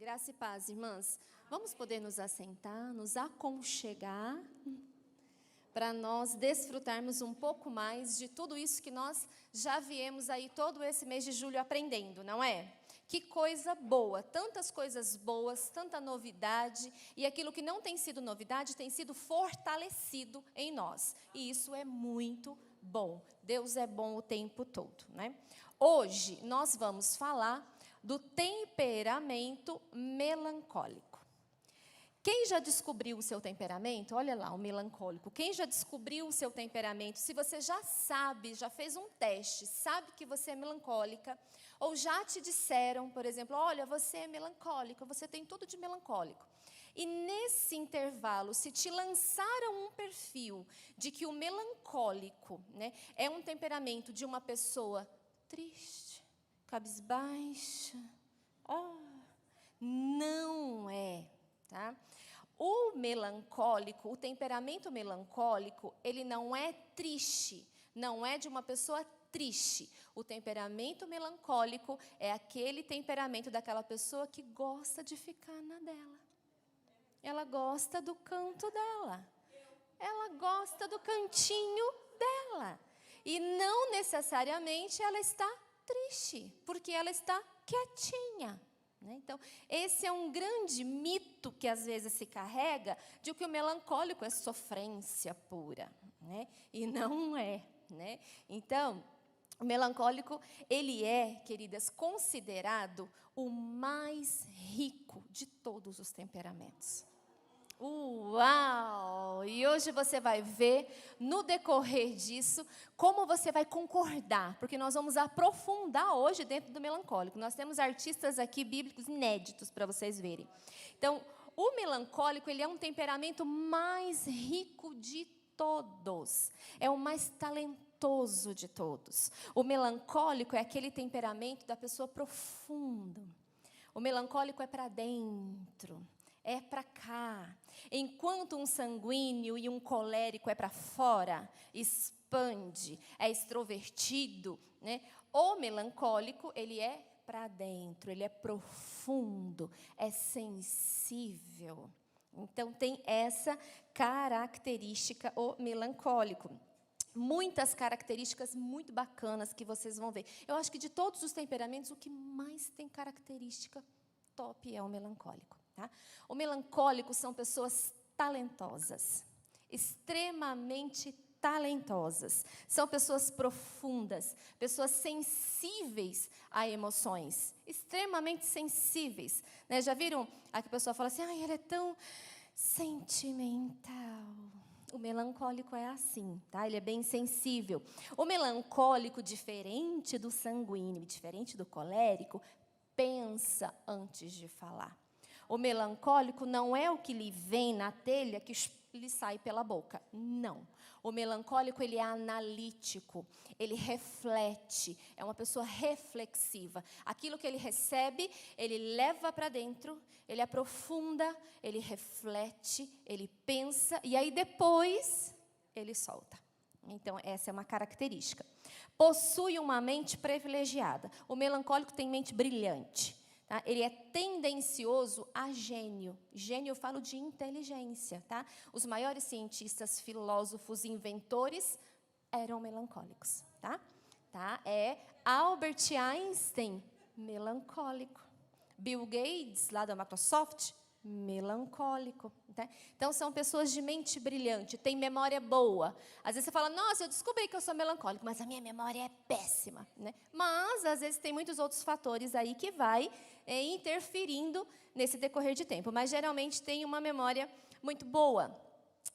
Graça e paz, irmãs. Vamos poder nos assentar, nos aconchegar, para nós desfrutarmos um pouco mais de tudo isso que nós já viemos aí todo esse mês de julho aprendendo, não é? Que coisa boa, tantas coisas boas, tanta novidade, e aquilo que não tem sido novidade tem sido fortalecido em nós. E isso é muito bom. Deus é bom o tempo todo, né? Hoje nós vamos falar do temperamento melancólico. Quem já descobriu o seu temperamento? Olha lá, o melancólico. Quem já descobriu o seu temperamento? Se você já sabe, já fez um teste, sabe que você é melancólica, ou já te disseram, por exemplo, olha, você é melancólica, você tem tudo de melancólico. E nesse intervalo, se te lançaram um perfil de que o melancólico, né, é um temperamento de uma pessoa triste, cabisbaixa, não é, tá? O melancólico, o temperamento melancólico, ele não é triste, não é de uma pessoa triste. O temperamento melancólico é aquele temperamento daquela pessoa que gosta de ficar na dela. Ela gosta do canto dela. Ela gosta do cantinho dela. E não necessariamente ela está triste, porque ela está quietinha. Então, esse é um grande mito que às vezes se carrega de que o melancólico é sofrência pura, né? E não é, né? Então, o melancólico, ele é, queridas, considerado o mais rico de todos os temperamentos. Uau! E hoje você vai ver, no decorrer disso, como você vai concordar, porque nós vamos aprofundar hoje dentro do melancólico. Nós temos artistas aqui bíblicos inéditos para vocês verem. Então, o melancólico, ele é um temperamento mais rico de todos. É o mais talentoso de todos. O melancólico é aquele temperamento da pessoa profunda. O melancólico é para dentro. É para cá. Enquanto um sanguíneo e um colérico é para fora, expande, é extrovertido, né? O melancólico, ele é para dentro, ele é profundo, é sensível. Então, tem essa característica, o melancólico. Muitas características muito bacanas que vocês vão ver. Eu acho que de todos os temperamentos, o que mais tem característica top é o melancólico. Tá? O melancólico são pessoas talentosas, extremamente talentosas. São pessoas profundas, pessoas sensíveis a emoções, extremamente sensíveis. Né? Já viram a que a pessoa fala assim, ai, ela é tão sentimental. O melancólico é assim, tá? Ele é bem sensível. O melancólico, diferente do sanguíneo, diferente do colérico, pensa antes de falar. O melancólico não é o que lhe vem na telha que lhe sai pela boca. Não. O melancólico, ele é analítico, ele reflete, é uma pessoa reflexiva. Aquilo que ele recebe, ele leva para dentro, ele aprofunda, ele reflete, ele pensa, e aí depois ele solta. Então, essa é uma característica. Possui uma mente privilegiada. O melancólico tem mente brilhante. Tá? Ele é tendencioso a gênio. Gênio, eu falo de inteligência. Tá? Os maiores cientistas, filósofos, inventores eram melancólicos. Tá? É Albert Einstein, melancólico. Bill Gates, lá da Microsoft, melancólico. Tá? Então, são pessoas de mente brilhante, têm memória boa. Às vezes você fala, nossa, eu descobri que eu sou melancólico, mas a minha memória é péssima. Né? Mas, às vezes, tem muitos outros fatores aí que vai interferindo nesse decorrer de tempo. Mas, geralmente, tem uma memória muito boa.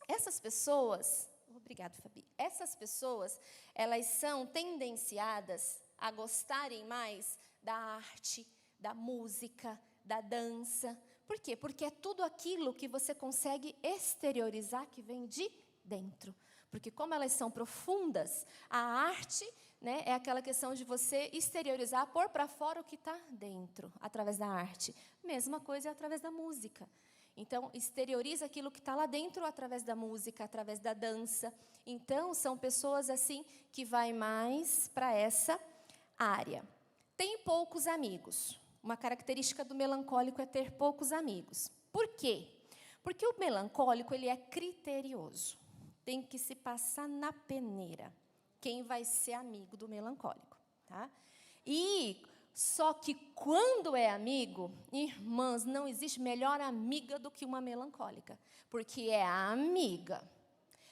Essas pessoas... Obrigada, Fabi. Essas pessoas, elas são tendenciadas a gostarem mais da arte, da música, da dança. Por quê? Porque é tudo aquilo que você consegue exteriorizar que vem de dentro. Porque como elas são profundas, a arte, né, é aquela questão de você exteriorizar, pôr para fora o que está dentro, através da arte. Mesma coisa é através da música. Então, exterioriza aquilo que está lá dentro através da música, através da dança. Então, são pessoas assim que vai mais para essa área. Tem poucos amigos. O uma característica do melancólico é ter poucos amigos. Por quê? Porque o melancólico, ele é criterioso. Tem que se passar na peneira quem vai ser amigo do melancólico, tá? E só que quando é amigo, irmãs, não existe melhor amiga do que uma melancólica, porque é a amiga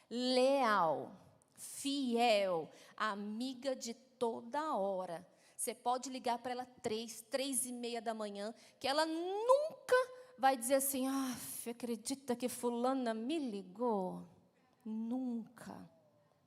leal, fiel, amiga de toda hora. Você pode ligar para ela 3h30 da manhã, que ela nunca vai dizer assim, acredita que fulana me ligou? Nunca,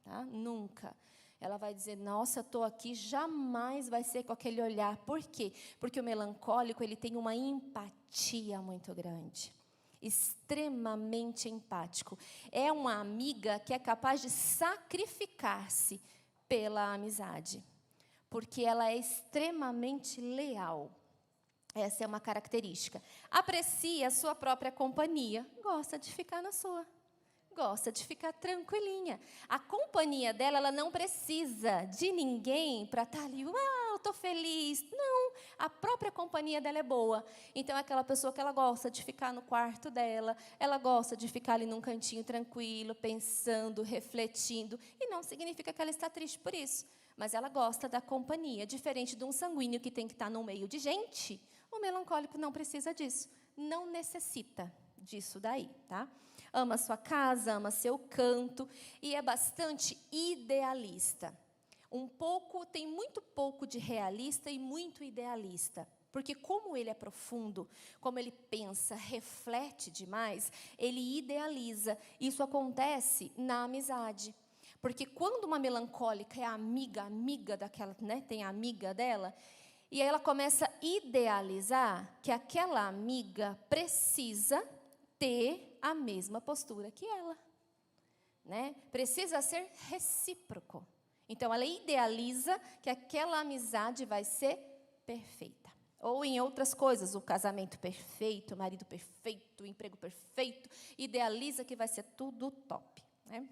tá? Nunca. Ela vai dizer, nossa, estou aqui, jamais vai ser com aquele olhar. Por quê? Porque o melancólico, ele tem uma empatia muito grande. Extremamente empático. É uma amiga que é capaz de sacrificar-se pela amizade. Porque ela é extremamente leal. Essa é uma característica. Aprecia a sua própria companhia. Gosta de ficar na sua. Gosta de ficar tranquilinha. A companhia dela, ela não precisa de ninguém para estar ali, eu estou feliz. Não, a própria companhia dela é boa. Então, é aquela pessoa que ela gosta de ficar no quarto dela, ela gosta de ficar ali num cantinho tranquilo, pensando, refletindo. E não significa que ela está triste por isso, mas ela gosta da companhia. Diferente de um sanguíneo que tem que estar no meio de gente, o melancólico não precisa disso, não necessita disso daí, tá? Ama sua casa, ama seu canto e é bastante idealista. Tem muito pouco de realista e muito idealista. Porque como ele é profundo, como ele pensa, reflete demais, ele idealiza. Isso acontece na amizade. Porque quando uma melancólica é amiga daquela, né, tem a amiga dela, e aí ela começa a idealizar que aquela amiga precisa ter a mesma postura que ela, né? Precisa ser recíproco. Então, ela idealiza que aquela amizade vai ser perfeita. Ou em outras coisas, o casamento perfeito, o marido perfeito, o emprego perfeito, idealiza que vai ser tudo top, né?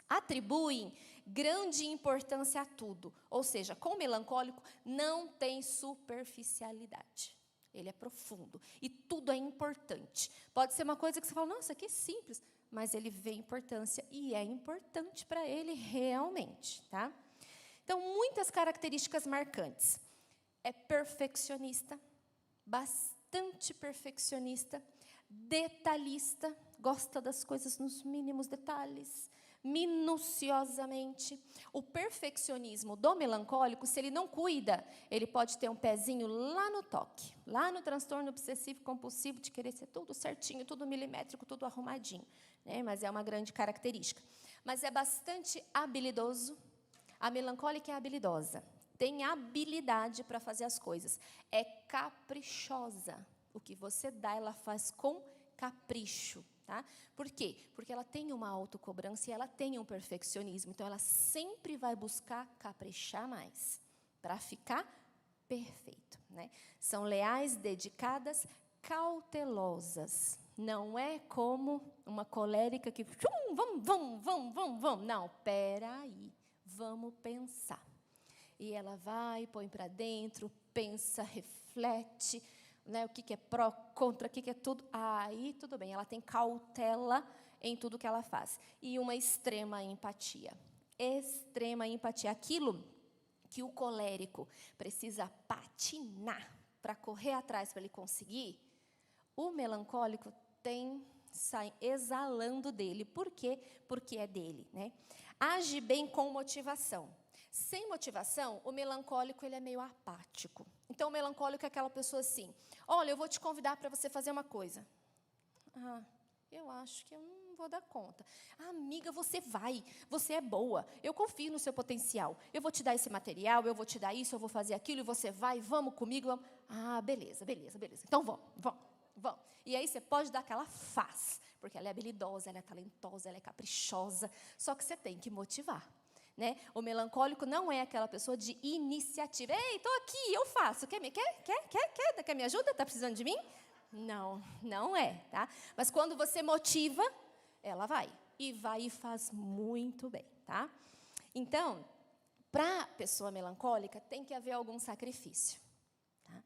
Atribuem grande importância a tudo. Ou seja, com o melancólico não tem superficialidade. Ele é profundo. E tudo é importante. Pode ser uma coisa que você fala, nossa, que simples. Mas ele vê importância e é importante para ele realmente, tá? Então, muitas características marcantes. É perfeccionista, bastante perfeccionista, detalhista, gosta das coisas nos mínimos detalhes, minuciosamente. O perfeccionismo do melancólico, se ele não cuida, ele pode ter um pezinho lá no toque, lá no transtorno obsessivo compulsivo, de querer ser tudo certinho, tudo milimétrico, tudo arrumadinho, né? Mas é uma grande característica. Mas é bastante habilidoso. A melancólica é habilidosa, tem habilidade para fazer as coisas, é caprichosa. O que você dá, ela faz com capricho. Tá? Por quê? Porque ela tem uma autocobrança e ela tem um perfeccionismo. Então, ela sempre vai buscar caprichar mais para ficar perfeito, né? São leais, dedicadas, cautelosas. Não é como uma colérica que... Vamos. Não, peraí, vamos pensar. E ela vai, põe para dentro, pensa, reflete... Né, o que é pró, contra, o que é tudo. Aí, tudo bem, ela tem cautela em tudo que ela faz. E uma extrema empatia. Extrema empatia. Aquilo que o colérico precisa patinar para correr atrás para ele conseguir, o melancólico sai exalando dele. Por quê? Porque é dele, né? Age bem com motivação. Sem motivação, o melancólico ele é meio apático. Então, o melancólico é aquela pessoa assim, olha, eu vou te convidar para você fazer uma coisa. Eu acho que eu não vou dar conta. Amiga, você vai, você é boa, eu confio no seu potencial. Eu vou te dar esse material, eu vou te dar isso, eu vou fazer aquilo, e você vai, vamos comigo. Vamos. Beleza. Então, vamos. E aí, você pode dar aquela faz, porque ela é habilidosa, ela é talentosa, ela é caprichosa, só que você tem que motivar. Né? O melancólico não é aquela pessoa de iniciativa. Ei, estou aqui, eu faço. Quer me ajuda? Está precisando de mim? Não é. Tá? Mas quando você motiva, ela vai. E vai e faz muito bem. Tá? Então, para a pessoa melancólica, tem que haver algum sacrifício. Tá?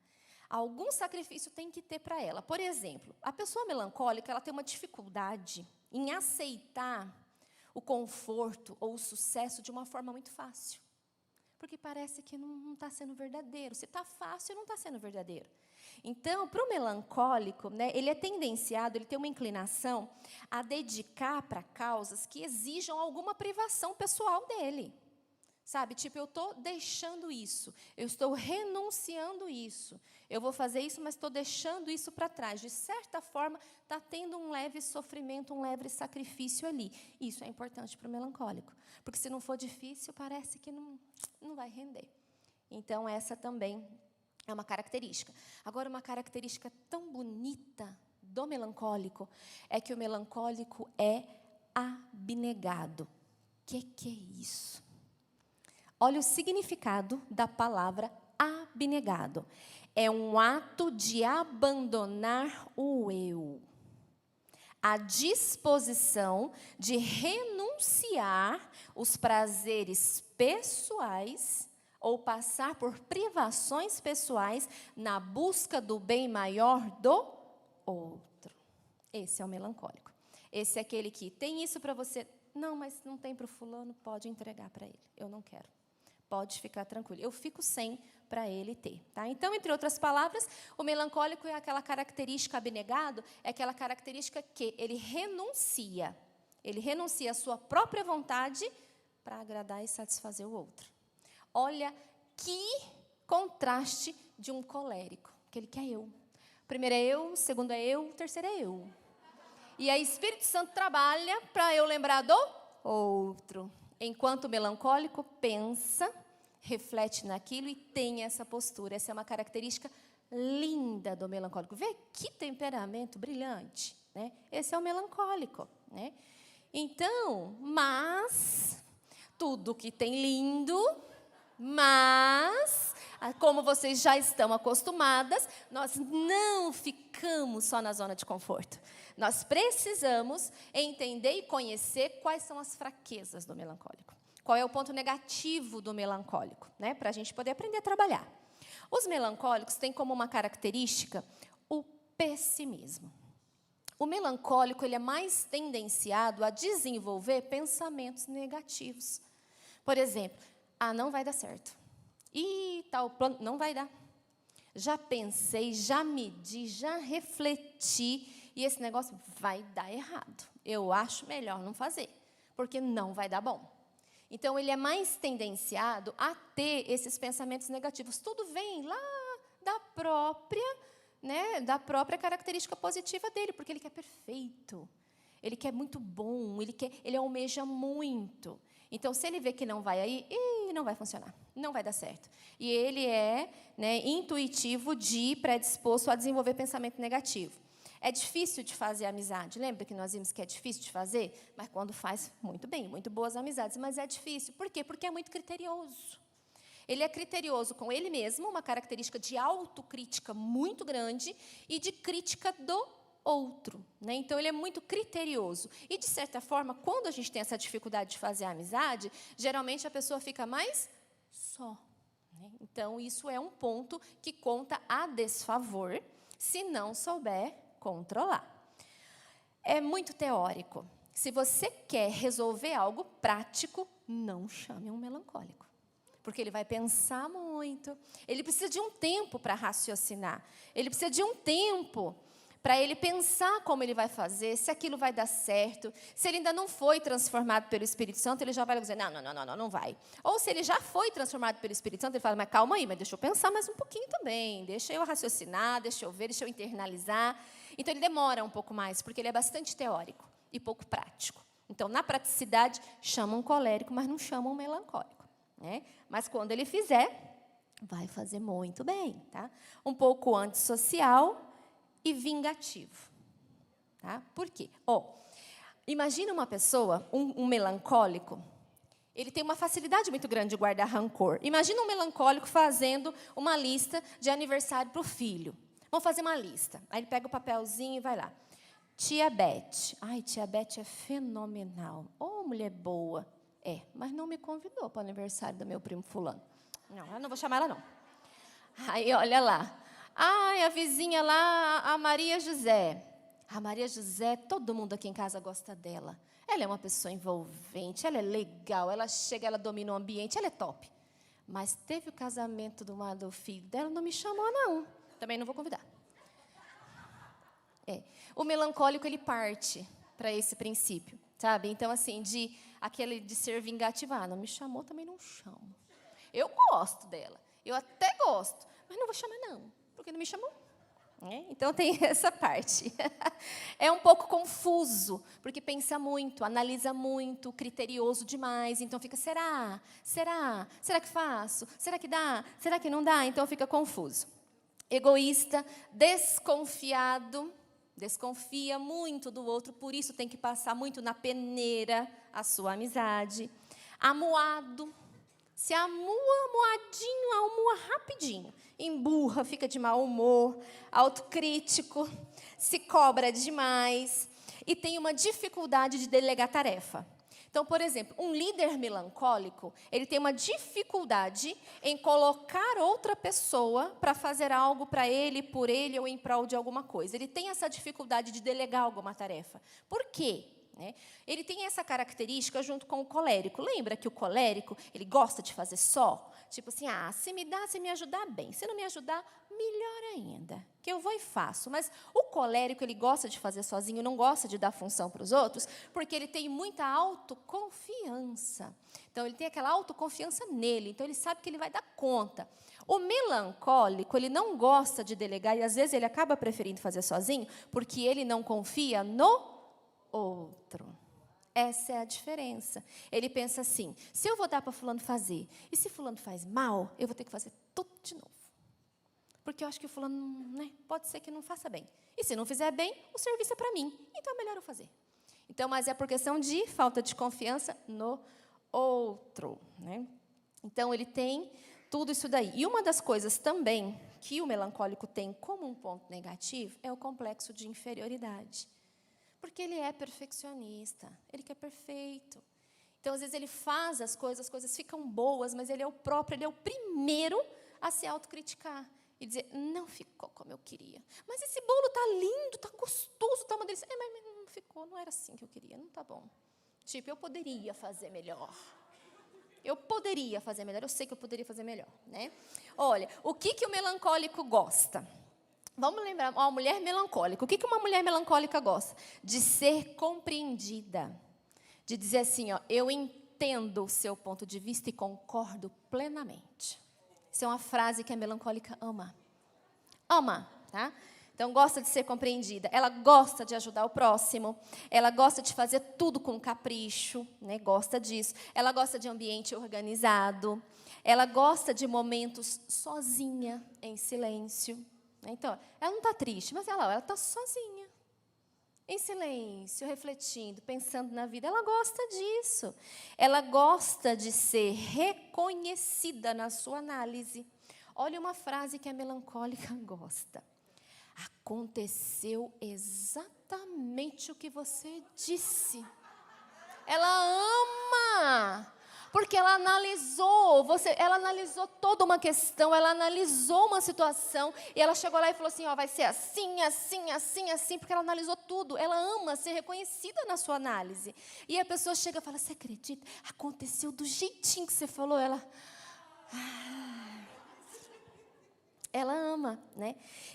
algum sacrifício tem que ter para ela. Por exemplo, a pessoa melancólica, ela tem uma dificuldade em aceitar o conforto ou o sucesso de uma forma muito fácil. Porque parece que não está sendo verdadeiro. Se está fácil, não está sendo verdadeiro. Então, para o melancólico, né, ele é tendenciado, ele tem uma inclinação a dedicar para causas que exijam alguma privação pessoal dele. Sabe, tipo, eu estou deixando isso, eu estou renunciando isso. Eu vou fazer isso, mas estou deixando isso para trás. De certa forma, está tendo um leve sofrimento, um leve sacrifício ali. Isso é importante para o melancólico. Porque se não for difícil, parece que não vai render. Então, essa também é uma característica. Agora, uma característica tão bonita do melancólico é que o melancólico é abnegado. O que é isso? Olha o significado da palavra abnegado. É um ato de abandonar o eu. A disposição de renunciar os prazeres pessoais ou passar por privações pessoais na busca do bem maior do outro. Esse é o melancólico. Esse é aquele que tem isso para você. Não, mas não tem para o fulano, pode entregar para ele. Eu não quero. Pode ficar tranquilo. Eu fico sem para ele ter. Tá? Então, entre outras palavras, o melancólico é aquela característica, abnegado, é aquela característica que ele renuncia. Ele renuncia à sua própria vontade para agradar e satisfazer o outro. Olha que contraste de um colérico, que ele quer eu. Primeiro é eu, segundo é eu, terceiro é eu. E aí, Espírito Santo trabalha para eu lembrar do outro. Enquanto o melancólico pensa, reflete naquilo e tem essa postura. Essa é uma característica linda do melancólico. Vê que temperamento brilhante, né? Esse é o melancólico, né? Então, mas tudo que tem lindo, mas como vocês já estão acostumadas, nós não ficamos só na zona de conforto. Nós precisamos entender e conhecer quais são as fraquezas do melancólico. Qual é o ponto negativo do melancólico, né? Para a gente poder aprender a trabalhar. Os melancólicos têm como uma característica o pessimismo. O melancólico ele é mais tendenciado a desenvolver pensamentos negativos. Por exemplo, não vai dar certo. Tal plano não vai dar. Já pensei, já medi, já refleti, e esse negócio vai dar errado. Eu acho melhor não fazer, porque não vai dar bom. Então, ele é mais tendenciado a ter esses pensamentos negativos. Tudo vem lá da própria característica positiva dele, porque ele quer perfeito. Ele quer muito bom, ele almeja muito. Então, se ele vê que não vai aí, não vai funcionar, não vai dar certo. E ele é intuitivo predisposto a desenvolver pensamento negativo. É difícil de fazer amizade. Lembra que nós vimos que é difícil de fazer? Mas quando faz, muito bem, muito boas amizades. Mas é difícil. Por quê? Porque é muito criterioso. Ele é criterioso com ele mesmo, uma característica de autocrítica muito grande e de crítica do outro. Então, ele é muito criterioso. E, de certa forma, quando a gente tem essa dificuldade de fazer amizade, geralmente a pessoa fica mais só. Então, isso é um ponto que conta a desfavor, se não souber controlar. É muito teórico. Se você quer resolver algo prático, não chame um melancólico. Porque ele vai pensar muito. Ele precisa de um tempo para raciocinar. Ele precisa de um tempo para ele pensar como ele vai fazer, se aquilo vai dar certo. Se ele ainda não foi transformado pelo Espírito Santo, ele já vai dizer, não vai. Ou se ele já foi transformado pelo Espírito Santo, ele fala, mas calma aí, mas deixa eu pensar mais um pouquinho também. Deixa eu raciocinar, deixa eu ver, deixa eu internalizar. Então, ele demora um pouco mais, porque ele é bastante teórico e pouco prático. Então, na praticidade, chama um colérico, mas não chama um melancólico. Mas, quando ele fizer, vai fazer muito bem. Tá? Um pouco antissocial e vingativo. Tá? Por quê? Imagina uma pessoa, um melancólico, ele tem uma facilidade muito grande de guardar rancor. Imagina um melancólico fazendo uma lista de aniversário para o filho. Vamos fazer uma lista. Aí ele pega o papelzinho e vai lá. Tia Beth. Ai, tia Beth é fenomenal. Mulher boa. Mas não me convidou para o aniversário do meu primo fulano. Não, eu não vou chamar ela, não. Aí, olha lá. Ai, a vizinha lá, a Maria José. A Maria José, todo mundo aqui em casa gosta dela. Ela é uma pessoa envolvente, ela é legal, ela chega, ela domina o ambiente, ela é top. Mas teve o casamento do filho dela, não me chamou, não. Também não vou convidar. O melancólico, ele parte para esse princípio, sabe? Então, assim, de ser vingativo. Não me chamou, também não chamo. Eu gosto dela, eu até gosto, mas não vou chamar, não, porque não me chamou. Então, tem essa parte. É um pouco confuso, porque pensa muito, analisa muito, criterioso demais. Então, fica, será? Será? Será que faço? Será que dá? Será que não dá? Então, fica confuso. Egoísta, desconfiado, desconfia muito do outro, por isso tem que passar muito na peneira a sua amizade. Amuado, se amuadinho, amua rapidinho. Emburra, fica de mau humor, autocrítico, se cobra demais e tem uma dificuldade de delegar tarefa. Então, por exemplo, um líder melancólico, ele tem uma dificuldade em colocar outra pessoa para fazer algo para ele, por ele ou em prol de alguma coisa. Ele tem essa dificuldade de delegar alguma tarefa. Por quê? Ele tem essa característica junto com o colérico. Lembra que o colérico, ele gosta de fazer só? Tipo assim, se me ajudar, bem. Se não me ajudar, melhor ainda, que eu vou e faço. Mas o colérico, ele gosta de fazer sozinho, não gosta de dar função para os outros, porque ele tem muita autoconfiança. Então, ele tem aquela autoconfiança nele, então ele sabe que ele vai dar conta. O melancólico, ele não gosta de delegar, e às vezes ele acaba preferindo fazer sozinho, porque ele não confia no outro. Essa é a diferença. Ele pensa assim, se eu vou dar para fulano fazer, e se fulano faz mal, eu vou ter que fazer tudo de novo. Porque eu acho que o fulano, pode ser que não faça bem. E se não fizer bem, o serviço é para mim. Então, é melhor eu fazer. Então, mas é por questão de falta de confiança no outro. Então, ele tem tudo isso daí. E uma das coisas também que o melancólico tem como um ponto negativo é o complexo de inferioridade. Porque ele é perfeccionista, ele quer perfeito. Então, às vezes, ele faz as coisas ficam boas, mas ele é o primeiro a se autocriticar. E dizer, não ficou como eu queria. Mas esse bolo está lindo, está gostoso, está uma delícia. Mas não ficou, não era assim que eu queria, não está bom. Tipo, eu poderia fazer melhor. Eu sei que eu poderia fazer melhor. Olha, o que o melancólico gosta? Vamos lembrar, uma mulher melancólica. O que uma mulher melancólica gosta? De ser compreendida. De dizer assim, eu entendo o seu ponto de vista e concordo plenamente. Isso é uma frase que a melancólica ama. Ama, tá? Então, gosta de ser compreendida. Ela gosta de ajudar o próximo. Ela gosta de fazer tudo com capricho. Gosta disso. Ela gosta de ambiente organizado. Ela gosta de momentos sozinha, em silêncio. Então, ela não está triste, mas ela está sozinha. Em silêncio, refletindo, pensando na vida. Ela gosta disso. Ela gosta de ser reconhecida na sua análise. Olha uma frase que a melancólica gosta. Aconteceu exatamente o que você disse. Ela ama, porque ela analisou toda uma questão, ela analisou uma situação, e ela chegou lá e falou assim, vai ser assim, assim, assim, assim, porque ela analisou tudo. Ela ama ser reconhecida na sua análise. E a pessoa chega e fala, você acredita? Aconteceu do jeitinho que você falou. Ela ama,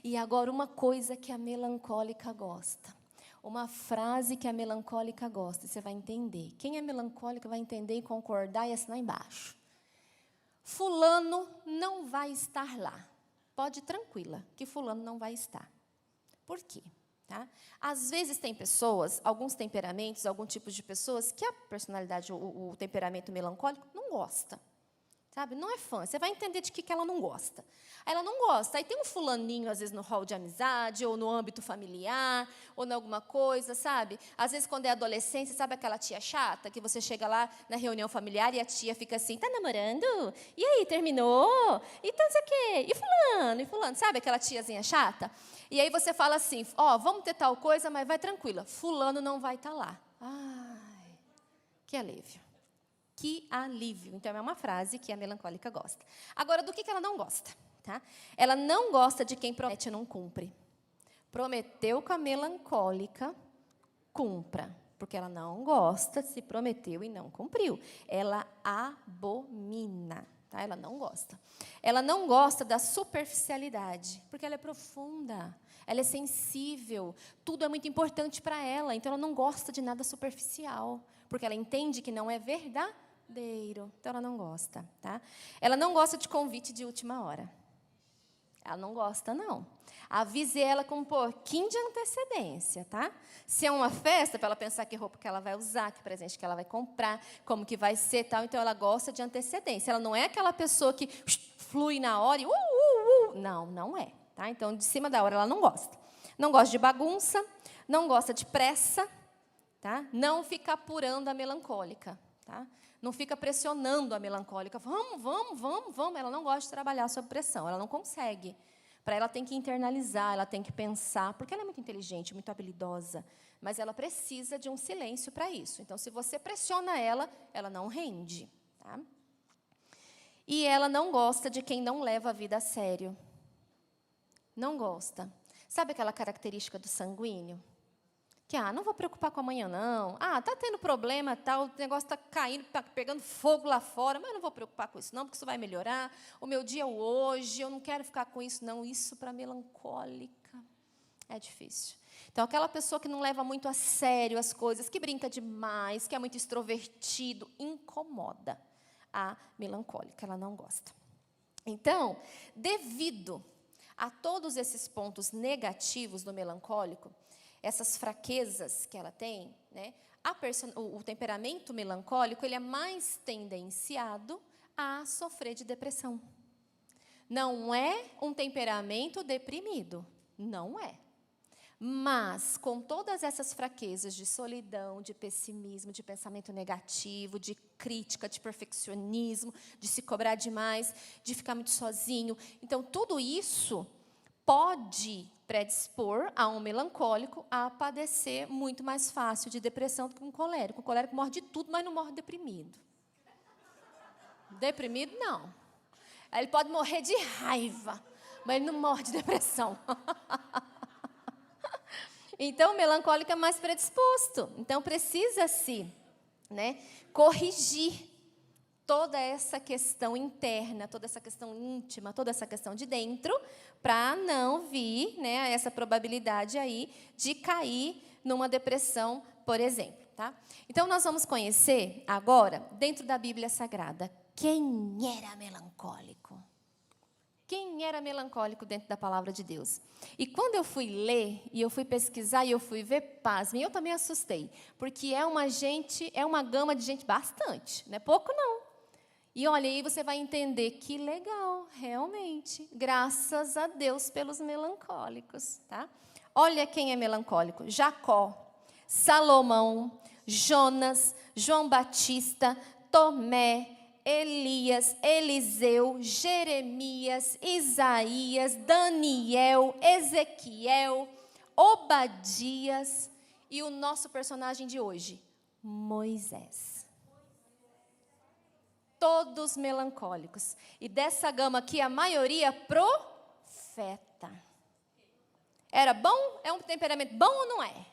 E agora uma coisa que a melancólica gosta. Uma frase que a melancólica gosta, você vai entender. Quem é melancólica vai entender e concordar e assinar embaixo. Fulano não vai estar lá. Pode ir tranquila, que fulano não vai estar. Por quê? Às vezes tem pessoas, alguns temperamentos, algum tipo de pessoas, que a personalidade, o temperamento melancólico, não gosta. Sabe? Não é fã. Você vai entender de que ela não gosta. Ela não gosta. Aí tem um fulaninho, às vezes, no hall de amizade, ou no âmbito familiar, ou em alguma coisa, sabe? Às vezes, quando é adolescência, sabe aquela tia chata, que você chega lá na reunião familiar e a tia fica assim, tá namorando? E aí, terminou? E tá, não sei o quê. E fulano? E fulano? Sabe aquela tiazinha chata? E aí você fala assim, vamos ter tal coisa, mas vai tranquila. Fulano não vai estar lá. Ai, que alívio. Que alívio. Então, é uma frase que a melancólica gosta. Agora, do que ela não gosta? tá? Ela não gosta de quem promete e não cumpre. Prometeu com a melancólica, cumpra. Porque ela não gosta, se prometeu e não cumpriu. Ela abomina, tá? Ela não gosta. Ela não gosta da superficialidade, porque ela é profunda, ela é sensível, tudo é muito importante para ela, então ela não gosta de nada superficial, porque ela entende que não é verdadeiro, então ela não gosta, tá? Ela não gosta de convite de última hora. Ela não gosta, não. Avise ela com um pouquinho de antecedência, tá? Se é uma festa, para ela pensar que roupa que ela vai usar, que presente que ela vai comprar, como que vai ser, tal. Então, ela gosta de antecedência. Ela não é aquela pessoa que flui na hora e Não, não é. Tá? Então, de cima da hora, ela não gosta. Não gosta de bagunça, não gosta de pressa, tá? Não fica apurando a melancólica, tá? Não fica pressionando a melancólica. Vamos. Ela não gosta de trabalhar sob pressão, ela não consegue. Para ela tem que internalizar, ela tem que pensar, porque ela é muito inteligente, muito habilidosa, mas ela precisa de um silêncio para isso. Então, se você pressiona ela, ela não rende. Tá? E ela não gosta de quem não leva a vida a sério. Não gosta. Sabe aquela característica do sanguíneo? Que, não vou preocupar com amanhã, não. Está tendo problema, tal, o negócio está caindo, está pegando fogo lá fora, mas eu não vou preocupar com isso, não, porque isso vai melhorar. O meu dia é o hoje, eu não quero ficar com isso, não. Isso, para melancólica, é difícil. Então, aquela pessoa que não leva muito a sério as coisas, que brinca demais, que é muito extrovertido, incomoda a melancólica, ela não gosta. Então, devido a todos esses pontos negativos do melancólico, essas fraquezas que ela tem, né, o temperamento melancólico ele é mais tendenciado a sofrer de depressão. Não é um temperamento deprimido, não é. Mas, com todas essas fraquezas de solidão, de pessimismo, de pensamento negativo, de crítica, de perfeccionismo, de se cobrar demais, de ficar muito sozinho, então, tudo isso pode predispor a um melancólico a padecer muito mais fácil de depressão do que um colérico. O colérico morre de tudo, mas não morre deprimido. Deprimido, não. Ele pode morrer de raiva, mas ele não morre de depressão. Então, o melancólico é mais predisposto. Então, precisa-se, né, corrigir toda essa questão interna, toda essa questão íntima, toda essa questão de dentro, para não vir, né, essa probabilidade aí de cair numa depressão, por exemplo. Tá? Então, nós vamos conhecer agora, dentro da Bíblia Sagrada, quem era melancólico. Quem era melancólico dentro da palavra de Deus? E quando eu fui ler, e eu fui pesquisar, e eu fui ver, pasmem, eu também assustei, porque é uma gama de gente bastante, não é pouco não. E olha, aí você vai entender que legal, realmente, graças a Deus pelos melancólicos. Tá? Olha quem é melancólico: Jacó, Salomão, Jonas, João Batista, Tomé, Elias, Eliseu, Jeremias, Isaías, Daniel, Ezequiel, Obadias e o nosso personagem de hoje, Moisés. Todos melancólicos. E dessa gama aqui, a maioria profeta. Era bom? É um temperamento bom ou não é?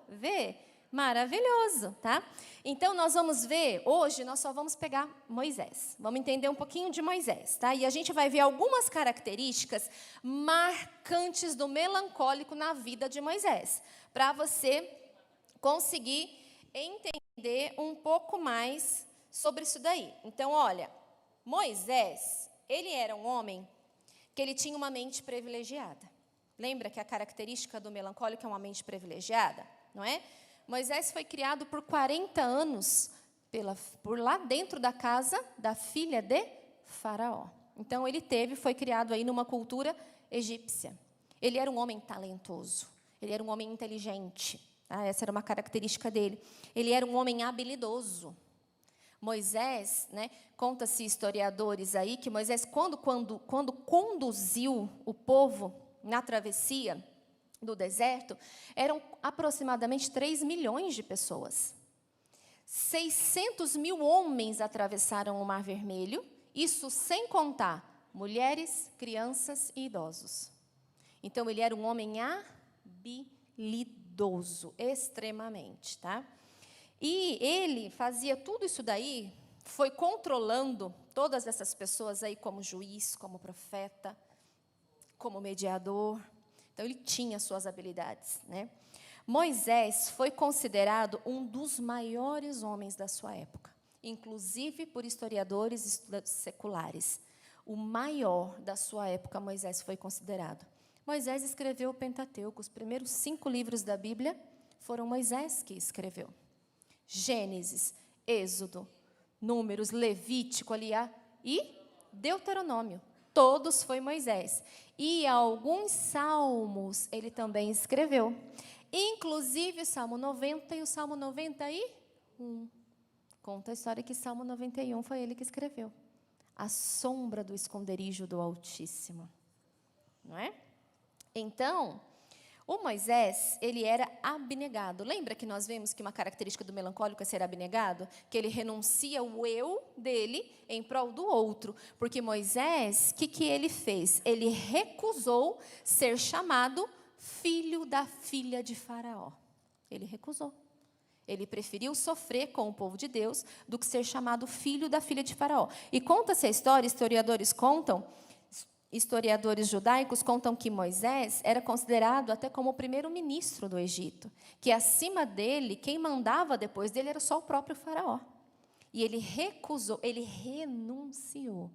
Vê? Maravilhoso, tá? Então, nós vamos ver, hoje, nós só vamos pegar Moisés. Vamos entender um pouquinho de Moisés, tá? E a gente vai ver algumas características marcantes do melancólico na vida de Moisés, para você conseguir entender um pouco mais sobre isso daí. Então, olha, Moisés, ele era um homem que ele tinha uma mente privilegiada. Lembra que a característica do melancólico é uma mente privilegiada, não é? Moisés foi criado por 40 anos por lá dentro da casa da filha de Faraó. Então, foi criado aí numa cultura egípcia. Ele era um homem talentoso, ele era um homem inteligente. Tá? Essa era uma característica dele. Ele era um homem habilidoso. Moisés, né, conta-se historiadores aí que Moisés, quando conduziu o povo na travessia do deserto, eram aproximadamente 3 milhões de pessoas. 600 mil homens atravessaram o Mar Vermelho, isso sem contar mulheres, crianças e idosos. Então, ele era um homem habilidoso, extremamente, tá? E ele fazia tudo isso daí, foi controlando todas essas pessoas aí como juiz, como profeta, como mediador. Então, ele tinha suas habilidades, né? Moisés foi considerado um dos maiores homens da sua época, inclusive por historiadores e estudantes seculares. O maior da sua época, Moisés foi considerado. Moisés escreveu o Pentateuco. Os primeiros 5 livros da Bíblia foram Moisés que escreveu. Gênesis, Êxodo, Números, Levítico, e Deuteronômio. Todos foi Moisés. E alguns salmos ele também escreveu. Inclusive o Salmo 90 e o Salmo 91. Conta a história que Salmo 91 foi ele que escreveu. A sombra do esconderijo do Altíssimo. Não é? Então, o Moisés, ele era abnegado. Lembra que nós vimos que uma característica do melancólico é ser abnegado? Que ele renuncia o eu dele em prol do outro. Porque Moisés, o que ele fez? Ele recusou ser chamado filho da filha de Faraó. Ele recusou. Ele preferiu sofrer com o povo de Deus do que ser chamado filho da filha de Faraó. E conta-se a história, historiadores judaicos contam que Moisés era considerado até como o primeiro-ministro do Egito, que acima dele, quem mandava depois dele era só o próprio Faraó. E ele recusou, ele renunciou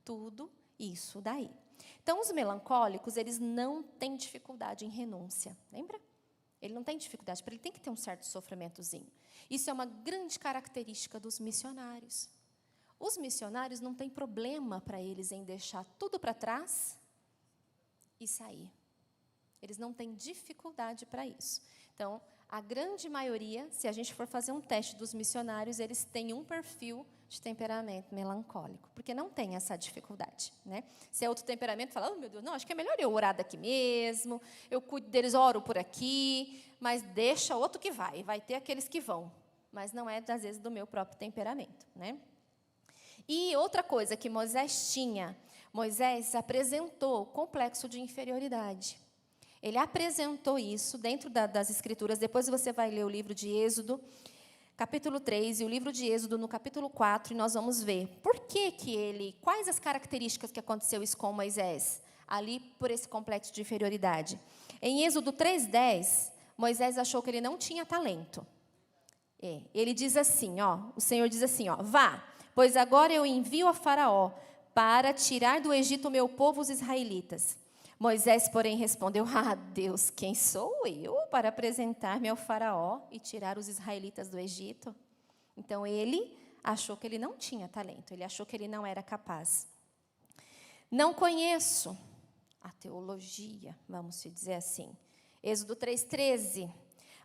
tudo isso daí. Então, os melancólicos, eles não têm dificuldade em renúncia, lembra? Ele não tem dificuldade, ele tem que ter um certo sofrimentozinho. Isso é uma grande característica dos missionários. Os missionários não têm problema para eles em deixar tudo para trás e sair. Eles não têm dificuldade para isso. Então, a grande maioria, se a gente for fazer um teste dos missionários, eles têm um perfil de temperamento melancólico, porque não tem essa dificuldade, né? Se é outro temperamento, fala, oh, meu Deus, não, acho que é melhor eu orar daqui mesmo, eu cuido deles, oro por aqui, mas deixa outro que vai ter aqueles que vão, mas não é, às vezes, do meu próprio temperamento, né? E outra coisa que Moisés tinha, Moisés apresentou o complexo de inferioridade. Ele apresentou isso dentro das Escrituras. Depois você vai ler o livro de Êxodo, capítulo 3, e o livro de Êxodo no capítulo 4, e nós vamos ver quais as características que aconteceu isso com Moisés, ali por esse complexo de inferioridade. Em Êxodo 3:10, Moisés achou que ele não tinha talento. Ele diz assim, o Senhor diz assim, vá, pois agora eu envio a Faraó para tirar do Egito o meu povo, os israelitas. Moisés, porém, respondeu, Deus, quem sou eu para apresentar-me ao Faraó e tirar os israelitas do Egito? Então, ele achou que ele não tinha talento, ele achou que ele não era capaz. Não conheço a teologia, vamos dizer assim. Êxodo 3:13.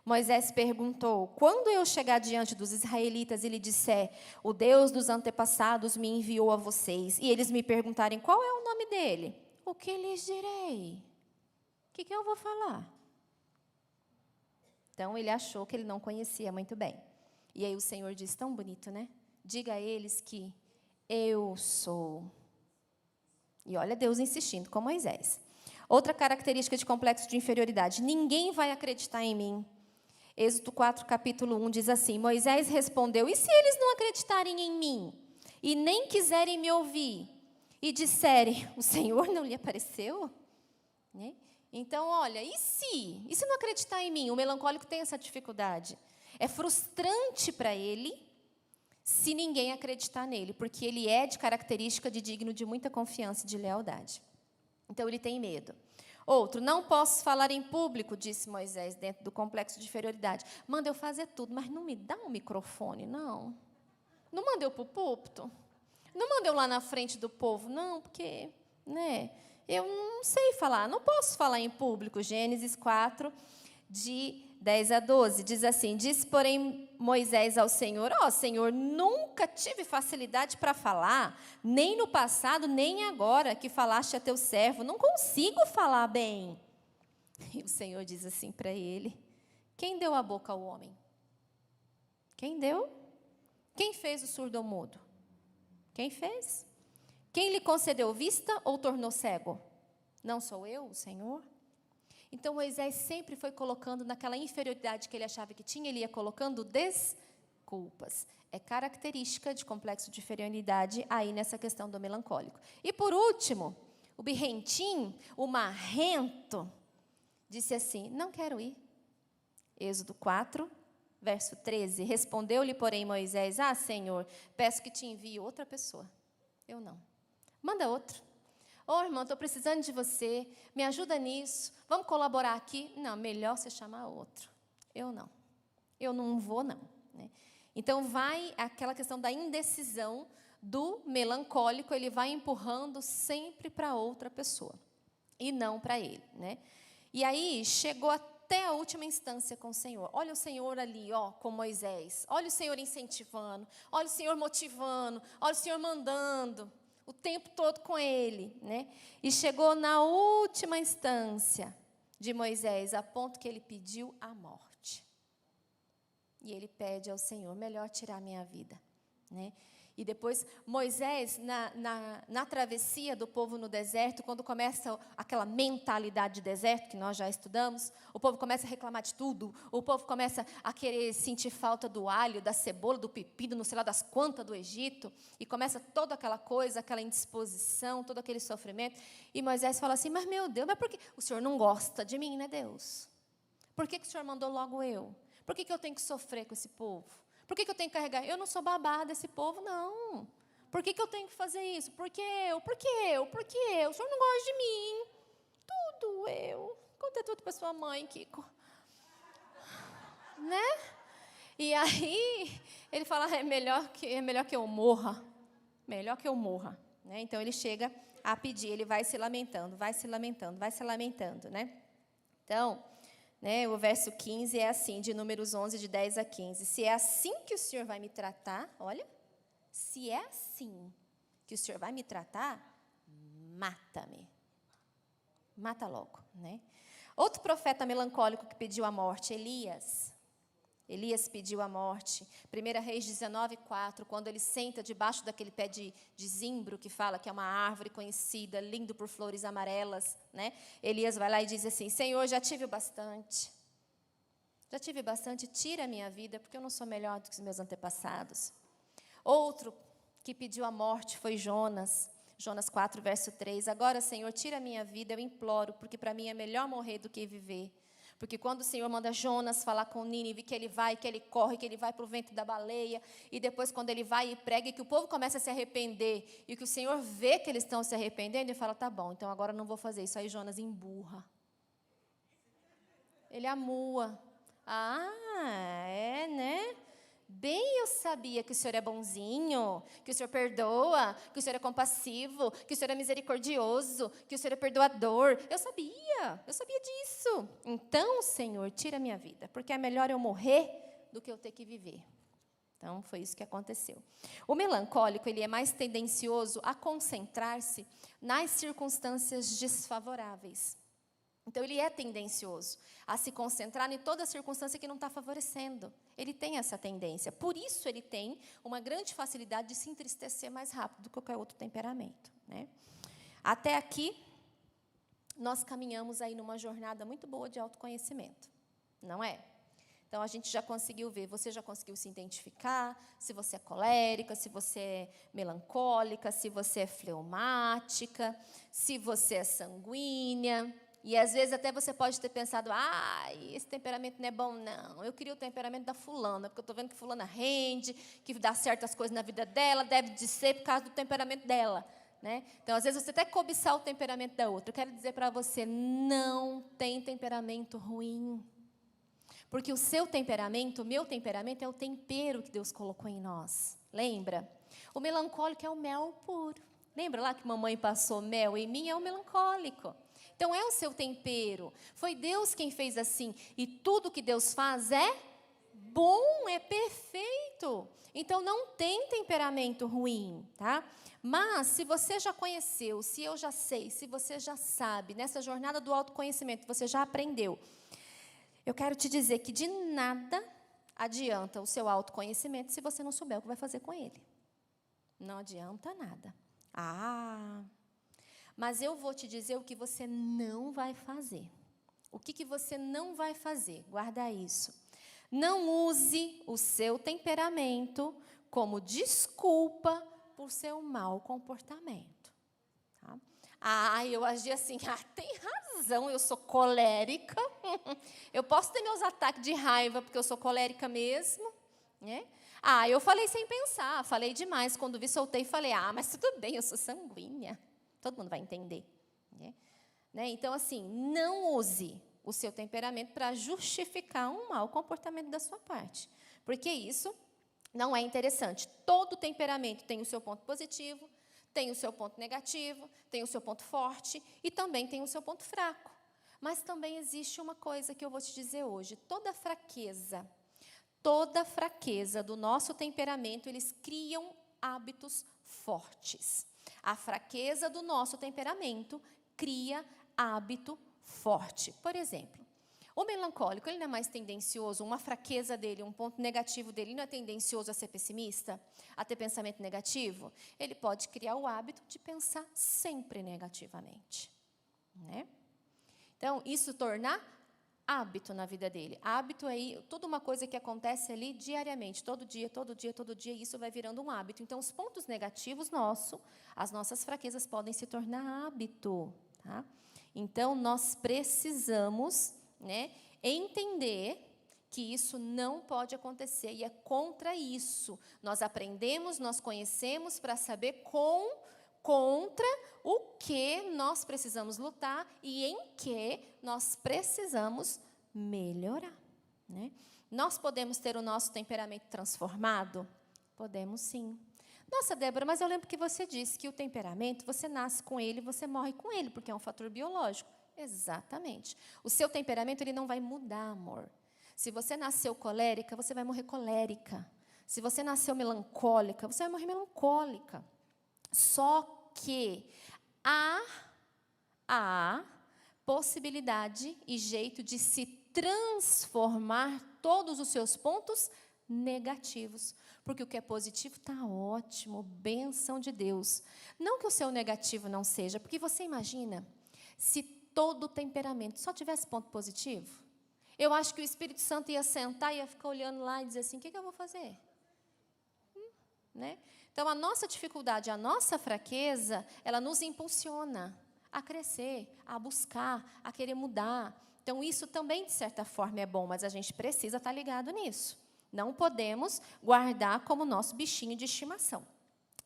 Moisés perguntou, quando eu chegar diante dos israelitas e lhe disser, o Deus dos antepassados me enviou a vocês, e eles me perguntarem, qual é o nome dele? O que lhes direi? O que eu vou falar? Então, ele achou que ele não conhecia muito bem. E aí o Senhor diz, tão bonito, né? Diga a eles que eu sou. E olha Deus insistindo com Moisés. Outra característica de complexo de inferioridade, ninguém vai acreditar em mim. Êxodo 4, capítulo 1, diz assim, Moisés respondeu, e se eles não acreditarem em mim, e nem quiserem me ouvir, e disserem, o Senhor não lhe apareceu? Né? Então, olha, e se não acreditar em mim? O melancólico tem essa dificuldade. É frustrante para ele, se ninguém acreditar nele, porque ele é de característica de digno de muita confiança e de lealdade. Então, ele tem medo. Outro, não posso falar em público, disse Moisés, dentro do complexo de inferioridade. Manda eu fazer tudo, mas não me dá um microfone, não. Não manda eu para o púlpito. Não manda eu lá na frente do povo, não, porque, né, eu não sei falar, não posso falar em público. Gênesis 4, de 10 a 12, diz assim, disse, porém, Moisés ao Senhor, Senhor, nunca tive facilidade para falar, nem no passado, nem agora que falaste a teu servo, não consigo falar bem. E o Senhor diz assim para ele, quem deu a boca ao homem? Quem deu? Quem fez o surdo-mudo? Quem fez? Quem lhe concedeu vista ou tornou cego? Não sou eu, o Senhor? Então, Moisés sempre foi colocando naquela inferioridade que ele achava que tinha, ele ia colocando desculpas. É característica de complexo de inferioridade aí nessa questão do melancólico. E por último, o birrentim, o marrento, disse assim, não quero ir. Êxodo 4, verso 13. Respondeu-lhe, porém, Moisés, Senhor, peço que te envie outra pessoa. Eu não. Manda outro. Irmão, estou precisando de você, me ajuda nisso, vamos colaborar aqui? Não, melhor você chamar outro. Eu não vou não. Né? Então, vai aquela questão da indecisão do melancólico, ele vai empurrando sempre para outra pessoa, e não para ele. Né? E aí, chegou até a última instância com o Senhor. Olha o Senhor ali, com Moisés, olha o Senhor incentivando, olha o Senhor motivando, olha o Senhor mandando, o tempo todo com ele, né? E chegou na última instância de Moisés, a ponto que ele pediu a morte. E ele pede ao Senhor, melhor tirar a minha vida, né? E depois, Moisés, na travessia do povo no deserto, quando começa aquela mentalidade de deserto, que nós já estudamos, o povo começa a reclamar de tudo, o povo começa a querer sentir falta do alho, da cebola, do pepino, não sei lá das quantas do Egito, e começa toda aquela coisa, aquela indisposição, todo aquele sofrimento, e Moisés fala assim, mas meu Deus, mas por que o Senhor não gosta de mim, né, Deus? Por que o Senhor mandou logo eu? Por que eu tenho que sofrer com esse povo? Por que eu tenho que carregar? Eu não sou babá desse povo, não. Por que eu tenho que fazer isso? Por que eu? Por que eu? Por que eu? O Senhor não gosta de mim. Tudo eu. Conta tudo para sua mãe, Kiko. Né? E aí, ele fala, é melhor que eu morra. Melhor que eu morra. Né? Então, ele chega a pedir, ele vai se lamentando, vai se lamentando, vai se lamentando. Né? Então, né, o verso 15 é assim, de Números 11, de 10 a 15. Se é assim que o Senhor vai me tratar, olha, se é assim que o Senhor vai me tratar, mata-me. Mata logo, né? Outro profeta melancólico que pediu a morte, Elias. Elias pediu a morte. 1 Reis 19, 4, quando ele senta debaixo daquele pé de zimbro, que fala que é uma árvore conhecida, lindo por flores amarelas, né? Elias vai lá e diz assim, Senhor, já tive o bastante. Já tive bastante, tira a minha vida, porque eu não sou melhor do que os meus antepassados. Outro que pediu a morte foi Jonas. Jonas 4, verso 3. Agora, Senhor, tira a minha vida, eu imploro, porque para mim é melhor morrer do que viver. Porque quando o Senhor manda Jonas falar com Nínive, que ele vai, que ele corre, que ele vai para o ventre da baleia, e depois quando ele vai e prega, e que o povo começa a se arrepender, e que o Senhor vê que eles estão se arrependendo, ele fala, tá bom, então agora eu não vou fazer isso. Aí Jonas emburra. Ele amua. Né? Bem eu sabia que o Senhor é bonzinho, que o Senhor perdoa, que o Senhor é compassivo, que o Senhor é misericordioso, que o Senhor é perdoador. Eu sabia disso. Então, Senhor, tira a minha vida, porque é melhor eu morrer do que eu ter que viver. Então, foi isso que aconteceu. O melancólico, ele é mais tendencioso a concentrar-se nas circunstâncias desfavoráveis. Então, ele é tendencioso a se concentrar em toda circunstância que não está favorecendo. Ele tem essa tendência. Por isso, ele tem uma grande facilidade de se entristecer mais rápido do que qualquer outro temperamento. Né? Até aqui, nós caminhamos aí numa jornada muito boa de autoconhecimento. Não é? Então, a gente já conseguiu ver, você já conseguiu se identificar, se você é colérica, se você é melancólica, se você é fleumática, se você é sanguínea. E, às vezes, até você pode ter pensado, esse temperamento não é bom, não. Eu queria o temperamento da fulana, porque eu estou vendo que fulana rende, que dá certas coisas na vida dela, deve de ser por causa do temperamento dela. Né? Então, às vezes, você até cobiçar o temperamento da outra. Eu quero dizer para você, não tem temperamento ruim. Porque o seu temperamento, o meu temperamento, é o tempero que Deus colocou em nós. Lembra? O melancólico é o mel puro. Lembra lá que mamãe passou mel em mim? É o melancólico. Então, é o seu tempero. Foi Deus quem fez assim. E tudo que Deus faz é bom, é perfeito. Então, não tem temperamento ruim, tá? Mas, se você já conheceu, se eu já sei, se você já sabe, nessa jornada do autoconhecimento, você já aprendeu, eu quero te dizer que de nada adianta o seu autoconhecimento se você não souber o que vai fazer com ele. Não adianta nada. Ah, mas eu vou te dizer o que você não vai fazer. O que você não vai fazer? Guarda isso. Não use o seu temperamento como desculpa por seu mau comportamento. Tá? Ah, eu agi assim. Ah, tem razão, eu sou colérica. Eu posso ter meus ataques de raiva porque eu sou colérica mesmo, né? Ah, eu falei sem pensar, falei demais. Quando vi, soltei e falei, ah, mas tudo bem, eu sou sanguínea. Todo mundo vai entender. Né? Então, assim, não use o seu temperamento para justificar um mau comportamento da sua parte. Porque isso não é interessante. Todo temperamento tem o seu ponto positivo, tem o seu ponto negativo, tem o seu ponto forte e também tem o seu ponto fraco. Mas também existe uma coisa que eu vou te dizer hoje. Toda fraqueza do nosso temperamento, eles criam hábitos fortes. A fraqueza do nosso temperamento cria hábito forte. Por exemplo, o melancólico, ele não é mais tendencioso, uma fraqueza dele, um ponto negativo dele, não é tendencioso a ser pessimista, a ter pensamento negativo? Ele pode criar o hábito de pensar sempre negativamente, né? Então, isso torna hábito na vida dele. Hábito aí, toda uma coisa que acontece ali diariamente, todo dia, isso vai virando um hábito. Então, os pontos negativos nossos, as nossas fraquezas podem se tornar hábito, tá? Então, nós precisamos, né, entender que isso não pode acontecer e é contra isso. Nós aprendemos, nós conhecemos para saber contra o que nós precisamos lutar e em que nós precisamos melhorar, né? Nós podemos ter o nosso temperamento transformado? Podemos sim. Nossa, Débora, mas eu lembro que você disse que o temperamento, você nasce com ele, você morre com ele, porque é um fator biológico. Exatamente. O seu temperamento, ele não vai mudar, amor. Se você nasceu colérica, você vai morrer colérica. Se você nasceu melancólica, você vai morrer melancólica. Só que há possibilidade e jeito de se transformar todos os seus pontos negativos. Porque o que é positivo está ótimo, bênção de Deus. Não que o seu negativo não seja, porque você imagina, se todo temperamento só tivesse ponto positivo, eu acho que o Espírito Santo ia sentar e ia ficar olhando lá e dizer assim, o que eu vou fazer? Né? Então, a nossa dificuldade, a nossa fraqueza, ela nos impulsiona a crescer, a buscar, a querer mudar. Então, isso também, de certa forma, é bom, mas a gente precisa estar ligado nisso. Não podemos guardar como nosso bichinho de estimação.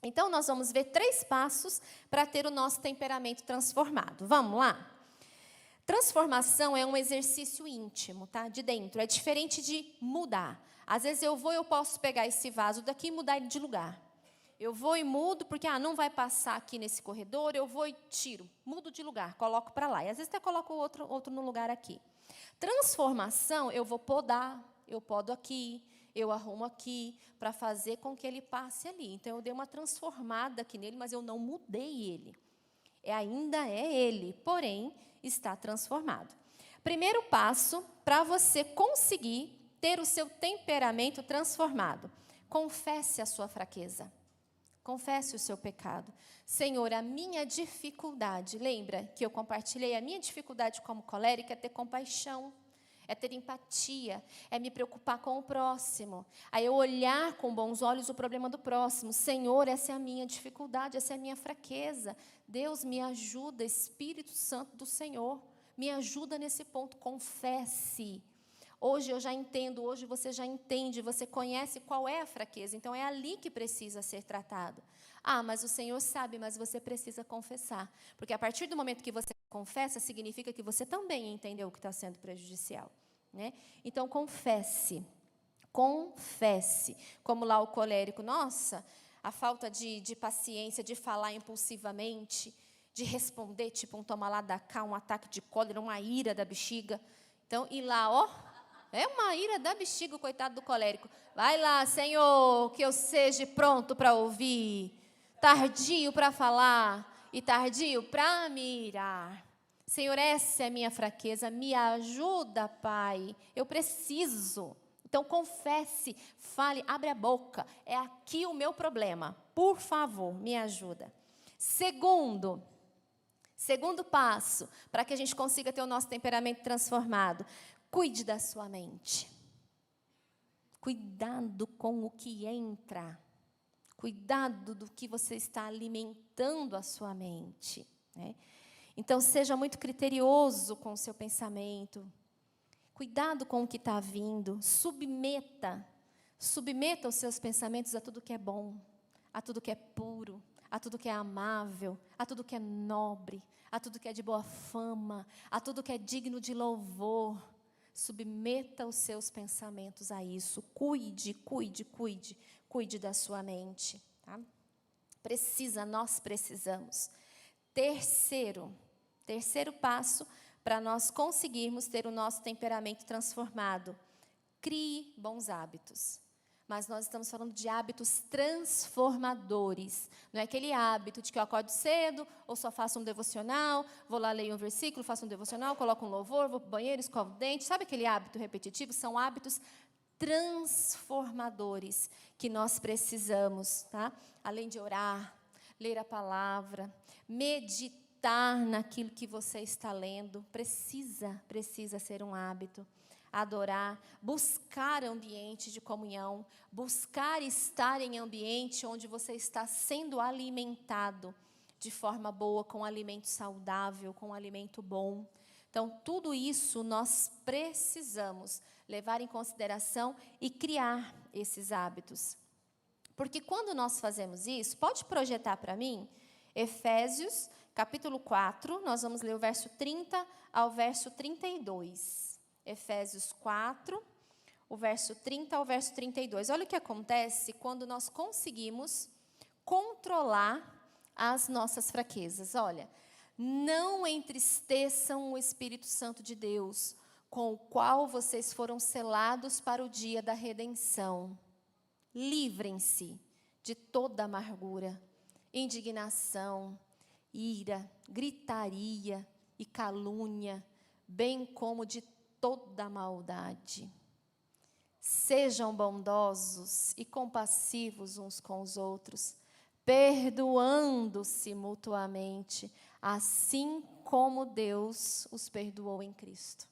Então, nós vamos ver 3 passos para ter o nosso temperamento transformado. Vamos lá? Transformação é um exercício íntimo, tá? De dentro. É diferente de mudar. Às vezes eu posso pegar esse vaso daqui e mudar ele de lugar. Eu vou e mudo, porque não vai passar aqui nesse corredor, eu vou e tiro, mudo de lugar, coloco para lá. E às vezes até coloco outro no lugar aqui. Transformação, eu vou podar, eu podo aqui, eu arrumo aqui, para fazer com que ele passe ali. Então, eu dei uma transformada aqui nele, mas eu não mudei ele. Ainda é ele, porém, está transformado. Primeiro passo, para você conseguir ter o seu temperamento transformado. Confesse a sua fraqueza. Confesse o seu pecado. Senhor, a minha dificuldade, lembra que eu compartilhei a minha dificuldade como colérica é ter compaixão, é ter empatia, é me preocupar com o próximo, é eu olhar com bons olhos o problema do próximo. Senhor, essa é a minha dificuldade, essa é a minha fraqueza. Deus, me ajuda, Espírito Santo do Senhor, me ajuda nesse ponto, confesse. Hoje eu já entendo, hoje você já entende, você conhece qual é a fraqueza, então é ali que precisa ser tratado. Mas o Senhor sabe, mas você precisa confessar, porque a partir do momento que você confessa, significa que você também entendeu o que está sendo prejudicial, né? Então, confesse, como lá o colérico, nossa, a falta de paciência, de falar impulsivamente, de responder, tipo um toma lá da cá, um ataque de cólera, uma ira da bexiga. Então, ir lá, é uma ira da bexiga, coitado do colérico. Vai lá, Senhor, que eu seja pronto para ouvir, tardio para falar e tardio para me irar. Senhor, essa é a minha fraqueza, me ajuda, Pai, eu preciso. Então, confesse, fale, abre a boca, é aqui o meu problema, por favor, me ajuda. Segundo passo, para que a gente consiga ter o nosso temperamento transformado, cuide da sua mente. Cuidado com o que entra. Cuidado do que você está alimentando a sua mente, né? Então, seja muito criterioso com o seu pensamento. Cuidado com o que está vindo. Submeta os seus pensamentos a tudo que é bom, a tudo que é puro, a tudo que é amável, a tudo que é nobre, a tudo que é de boa fama, a tudo que é digno de louvor. Submeta os seus pensamentos a isso. Cuide da sua mente. Tá? Nós precisamos. Terceiro passo para nós conseguirmos ter o nosso temperamento transformado. Crie bons hábitos. Mas nós estamos falando de hábitos transformadores. Não é aquele hábito de que eu acordo cedo, ou só faço um devocional, vou lá ler um versículo, faço um devocional, coloco um louvor, vou para o banheiro, escovo o dente. Sabe aquele hábito repetitivo? São hábitos transformadores que nós precisamos, tá? Além de orar, ler a palavra, meditar naquilo que você está lendo, precisa ser um hábito. Adorar, buscar ambiente de comunhão, buscar estar em ambiente onde você está sendo alimentado de forma boa, com alimento saudável, com alimento bom. Então, tudo isso nós precisamos levar em consideração e criar esses hábitos. Porque quando nós fazemos isso, pode projetar para mim, Efésios, capítulo 4, nós vamos ler o verso 30 ao verso 32. Efésios 4, o verso 30 ao verso 32. Olha o que acontece quando nós conseguimos controlar as nossas fraquezas. Olha, não entristeçam o Espírito Santo de Deus, com o qual vocês foram selados para o dia da redenção. Livrem-se de toda amargura, indignação, ira, gritaria e calúnia, bem como de toda maldade. Sejam bondosos e compassivos uns com os outros, perdoando-se mutuamente, assim como Deus os perdoou em Cristo.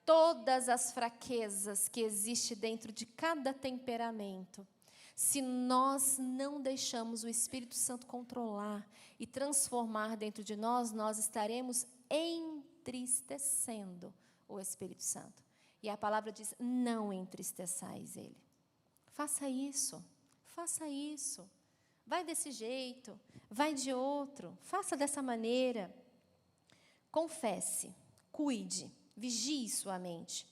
Todas as fraquezas que existem dentro de cada temperamento, se nós não deixamos o Espírito Santo controlar e transformar dentro de nós, nós estaremos entristecendo o Espírito Santo. E a palavra diz, não entristeçais ele. Faça isso. Vai desse jeito, vai de outro, faça dessa maneira. Confesse, cuide, vigie sua mente.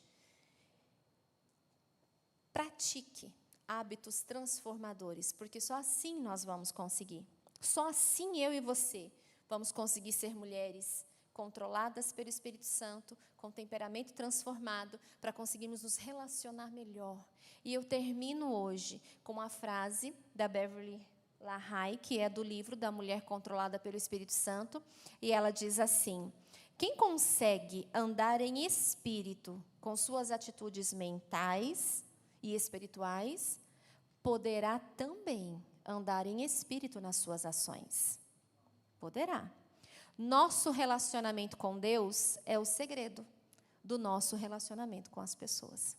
Pratique hábitos transformadores, porque só assim nós vamos conseguir. Só assim eu e você vamos conseguir ser mulheres controladas pelo Espírito Santo, com temperamento transformado, para conseguirmos nos relacionar melhor. E eu termino hoje com uma frase da Beverly LaHaye, que é do livro da Mulher Controlada pelo Espírito Santo, e ela diz assim: quem consegue andar em espírito com suas atitudes mentais e espirituais, poderá também andar em espírito nas suas ações. Poderá. Nosso relacionamento com Deus é o segredo do nosso relacionamento com as pessoas.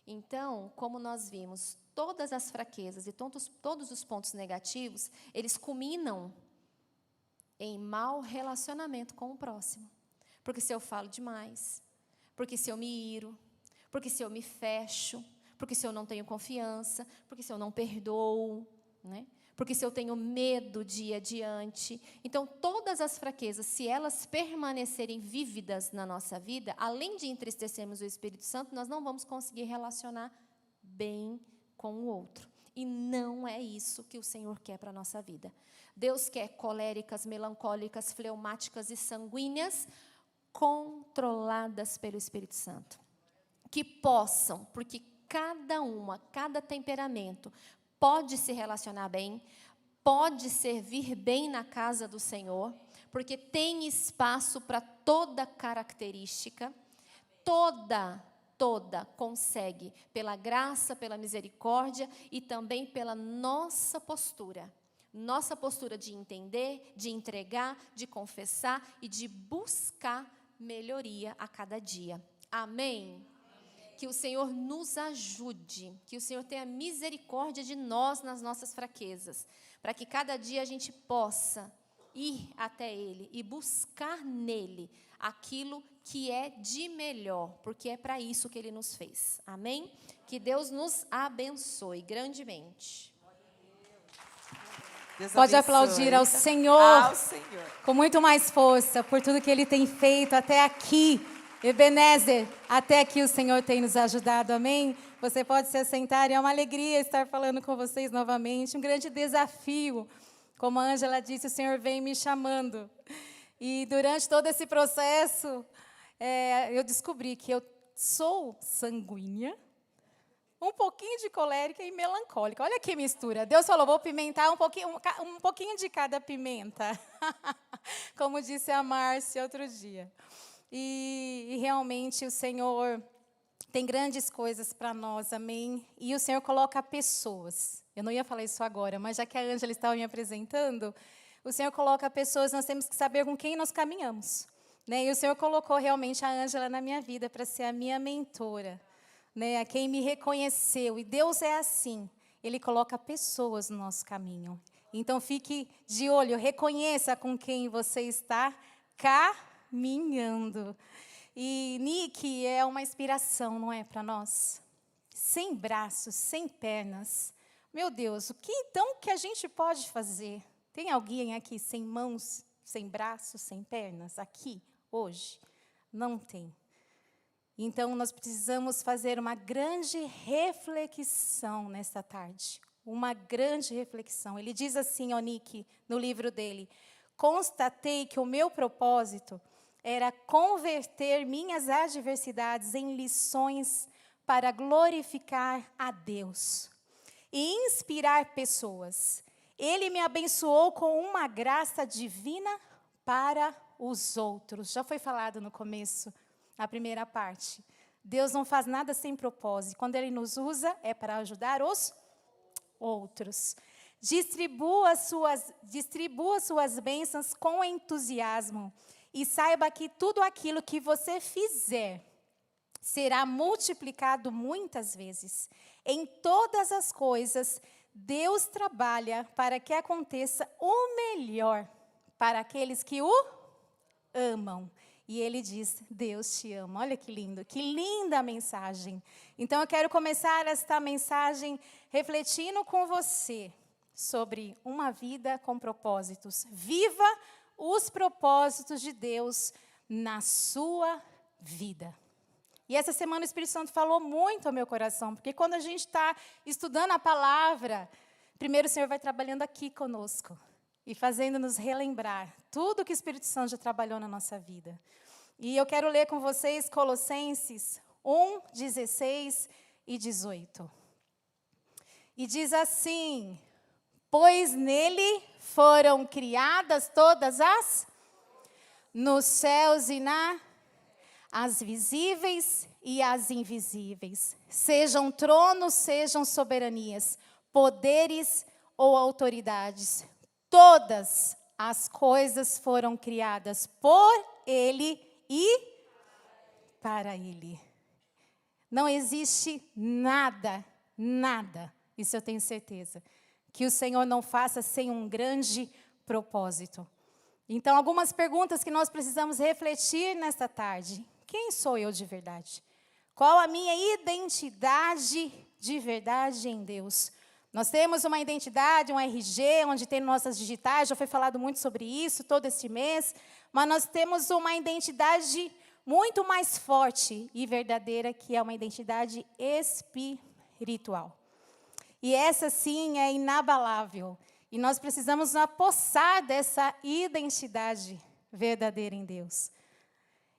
Então, como nós vimos, todas as fraquezas e todos os pontos negativos, eles culminam em mau relacionamento com o próximo. Porque se eu falo demais, porque se eu me iro, porque se eu me fecho, porque se eu não tenho confiança, porque se eu não perdoo, né? Porque se eu tenho medo de ir adiante. Então, todas as fraquezas, se elas permanecerem vívidas na nossa vida, além de entristecermos o Espírito Santo, nós não vamos conseguir relacionar bem com o outro. E não é isso que o Senhor quer para a nossa vida. Deus quer coléricas, melancólicas, fleumáticas e sanguíneas, controladas pelo Espírito Santo. Que possam, porque cada temperamento pode se relacionar bem, pode servir bem na casa do Senhor, porque tem espaço para toda característica, toda consegue, pela graça, pela misericórdia e também pela nossa postura. Nossa postura de entender, de entregar, de confessar e de buscar melhoria a cada dia. Amém? Que o Senhor nos ajude, que o Senhor tenha misericórdia de nós nas nossas fraquezas, para que cada dia a gente possa ir até Ele e buscar nele aquilo que é de melhor, porque é para isso que Ele nos fez. Amém? Que Deus nos abençoe grandemente. Deus Pode abençoe. aplaudir ao Senhor, Ao Senhor. com muito mais força, por tudo que Ele tem feito até aqui. Ebenezer, até aqui o Senhor tem nos ajudado, amém? Você pode se assentar, é uma alegria estar falando com vocês novamente, um grande desafio. Como a Ângela disse, o Senhor vem me chamando. E durante todo esse processo, eu descobri que eu sou sanguínea, um pouquinho de colérica e melancólica. Olha que mistura. Deus falou, vou pimentar um pouquinho de cada pimenta. Como disse a Márcia outro dia. E realmente o Senhor tem grandes coisas para nós, amém? E o Senhor coloca pessoas. Eu não ia falar isso agora, mas já que a Ângela estava me apresentando, o Senhor coloca pessoas, nós temos que saber com quem nós caminhamos. Né? E o Senhor colocou realmente a Ângela na minha vida para ser a minha mentora. Né, a quem me reconheceu, e Deus é assim, Ele coloca pessoas no nosso caminho. Então fique de olho, reconheça com quem você está caminhando. E Nick é uma inspiração, não é, para nós? Sem braços, sem pernas. Meu Deus, o que então que a gente pode fazer? Tem alguém aqui sem mãos, sem braços, sem pernas, aqui, hoje? Não tem. Então, nós precisamos fazer uma grande reflexão nesta tarde. Uma grande reflexão. Ele diz assim, Nick, no livro dele, constatei que o meu propósito era converter minhas adversidades em lições para glorificar a Deus e inspirar pessoas. Ele me abençoou com uma graça divina para os outros. Já foi falado no começo. A primeira parte. Deus não faz nada sem propósito. Quando Ele nos usa, é para ajudar os outros. Distribua suas bênçãos com entusiasmo. E saiba que tudo aquilo que você fizer será multiplicado muitas vezes. Em todas as coisas, Deus trabalha para que aconteça o melhor para aqueles que o amam. E ele diz, Deus te ama. Olha que lindo, que linda mensagem. Então, eu quero começar esta mensagem refletindo com você sobre uma vida com propósitos. Viva os propósitos de Deus na sua vida. E essa semana o Espírito Santo falou muito ao meu coração, porque quando a gente está estudando a palavra, primeiro o Senhor vai trabalhando aqui conosco. E fazendo-nos relembrar tudo que o Espírito Santo já trabalhou na nossa vida. E eu quero ler com vocês Colossenses 1, 16 e 18. E diz assim, pois nele foram criadas todas as, nos céus e as visíveis e as invisíveis. Sejam tronos, sejam soberanias, poderes ou autoridades. Todas as coisas foram criadas por Ele e para Ele. Não existe nada, isso eu tenho certeza, que o Senhor não faça sem um grande propósito. Então, algumas perguntas que nós precisamos refletir nesta tarde. Quem sou eu de verdade? Qual a minha identidade de verdade em Deus? Nós temos uma identidade, um RG, onde tem nossas digitais, já foi falado muito sobre isso todo este mês, mas nós temos uma identidade muito mais forte e verdadeira, que é uma identidade espiritual. E essa, sim, é inabalável. E nós precisamos nos apossar dessa identidade verdadeira em Deus.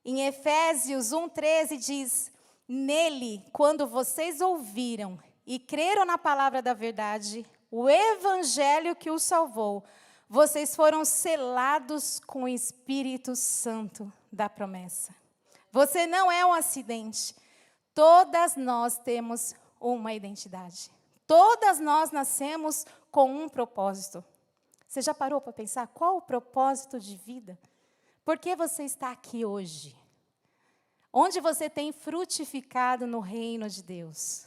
Em Efésios 1:13 diz, nele, quando vocês ouviram e creram na palavra da verdade, o evangelho que os salvou, vocês foram selados com o Espírito Santo da promessa. Você não é um acidente. Todas nós temos uma identidade. Todas nós nascemos com um propósito. Você já parou para pensar qual o propósito de vida? Por que você está aqui hoje? Onde você tem frutificado no reino de Deus?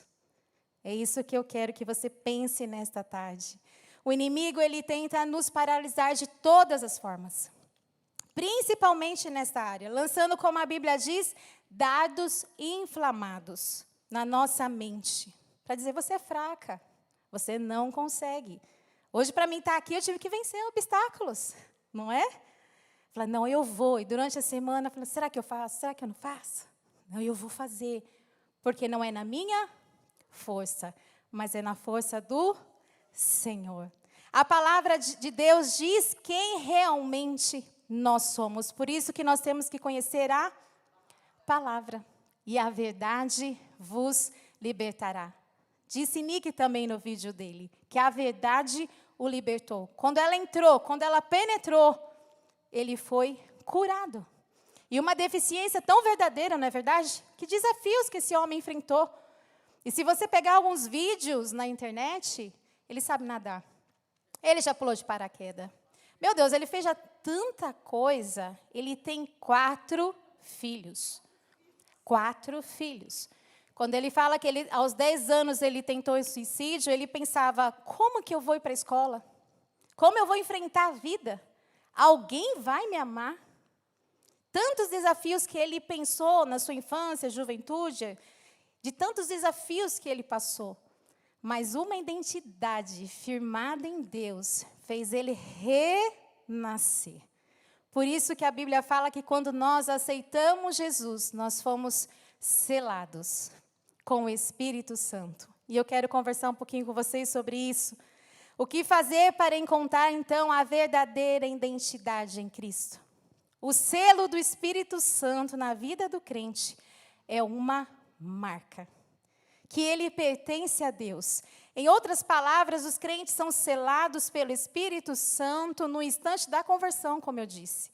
É isso que eu quero que você pense nesta tarde. O inimigo, ele tenta nos paralisar de todas as formas. Principalmente nesta área, lançando, como a Bíblia diz, dardos inflamados na nossa mente. Para dizer, você é fraca, você não consegue. Hoje, para mim estar aqui, eu tive que vencer obstáculos, não é? Falei, não, eu vou. E durante a semana, eu falei, será que eu faço? Será que eu não faço? Não, eu vou fazer. Porque não é na minha força, mas é na força do Senhor. A palavra de Deus diz quem realmente nós somos. Por isso que nós temos que conhecer a palavra. E a verdade vos libertará. Disse Nick também no vídeo dele, que a verdade o libertou. Quando ela entrou, quando ela penetrou, ele foi curado. E uma deficiência tão verdadeira, não é verdade? Que desafios que esse homem enfrentou. E se você pegar alguns vídeos na internet, ele sabe nadar. Ele já pulou de paraquedas. Meu Deus, ele fez já tanta coisa. Ele tem 4 filhos. 4 filhos. Quando ele fala que aos 10 anos ele tentou o suicídio, ele pensava, como que eu vou ir para a escola? Como eu vou enfrentar a vida? Alguém vai me amar? Tantos desafios que ele pensou na sua infância, juventude, de tantos desafios que ele passou. Mas uma identidade firmada em Deus fez ele renascer. Por isso que a Bíblia fala que quando nós aceitamos Jesus, nós fomos selados com o Espírito Santo. E eu quero conversar um pouquinho com vocês sobre isso. O que fazer para encontrar, então, a verdadeira identidade em Cristo? O selo do Espírito Santo na vida do crente é uma marca, que ele pertence a Deus. Em outras palavras, os crentes são selados pelo Espírito Santo no instante da conversão, como eu disse.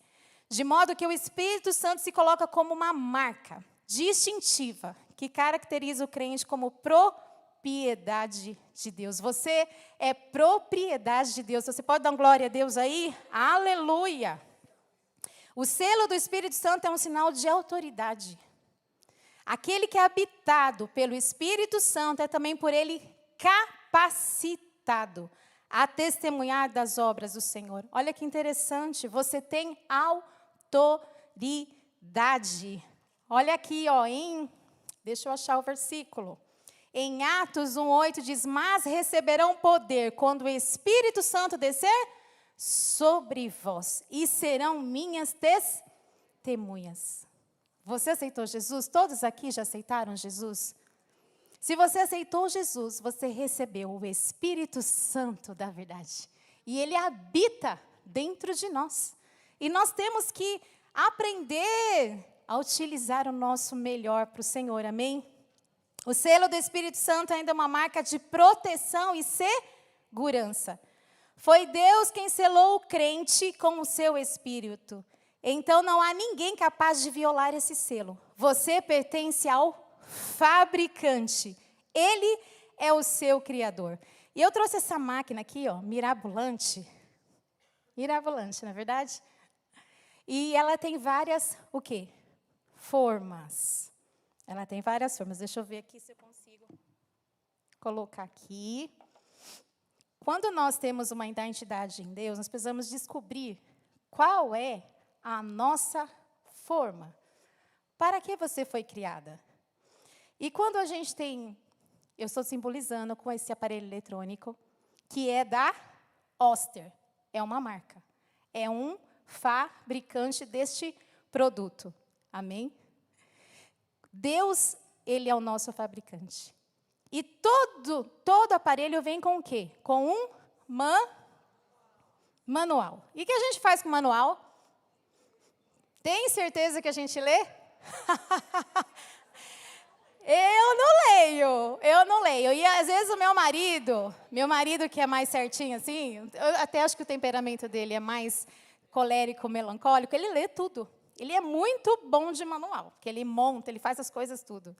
De modo que o Espírito Santo se coloca como uma marca distintiva, que caracteriza o crente como propriedade de Deus. Você é propriedade de Deus. Você pode dar uma glória a Deus aí? Aleluia! O selo do Espírito Santo é um sinal de autoridade. Aquele que é habitado pelo Espírito Santo é também por ele capacitado a testemunhar das obras do Senhor. Olha que interessante, você tem autoridade. Olha aqui, ó, deixa eu achar o versículo. Em Atos 1:8 diz, mas receberão poder quando o Espírito Santo descer sobre vós, e serão minhas testemunhas. Você aceitou Jesus? Todos aqui já aceitaram Jesus? Se você aceitou Jesus, você recebeu o Espírito Santo da verdade. E ele habita dentro de nós. E nós temos que aprender a utilizar o nosso melhor para o Senhor, amém? O selo do Espírito Santo ainda é uma marca de proteção e segurança. Foi Deus quem selou o crente com o seu Espírito. Então, não há ninguém capaz de violar esse selo. Você pertence ao fabricante. Ele é o seu criador. E eu trouxe essa máquina aqui, ó, mirabolante. Mirabolante, não é verdade? E ela tem várias, o quê? Formas. Ela tem várias formas. Deixa eu ver aqui se eu consigo colocar aqui. Quando nós temos uma identidade em Deus, nós precisamos descobrir qual é a nossa forma. Para que você foi criada? E quando a gente tem, eu estou simbolizando com esse aparelho eletrônico, que é da Oster, é uma marca, é um fabricante deste produto, amém? Deus, ele é o nosso fabricante. E todo aparelho vem com o quê? Com um manual. E o que a gente faz com o manual? Tem certeza que a gente lê? Eu não leio. E às vezes o meu marido que é mais certinho assim, eu até acho que o temperamento dele é mais colérico, melancólico, ele lê tudo. Ele é muito bom de manual, porque ele monta, ele faz as coisas tudo.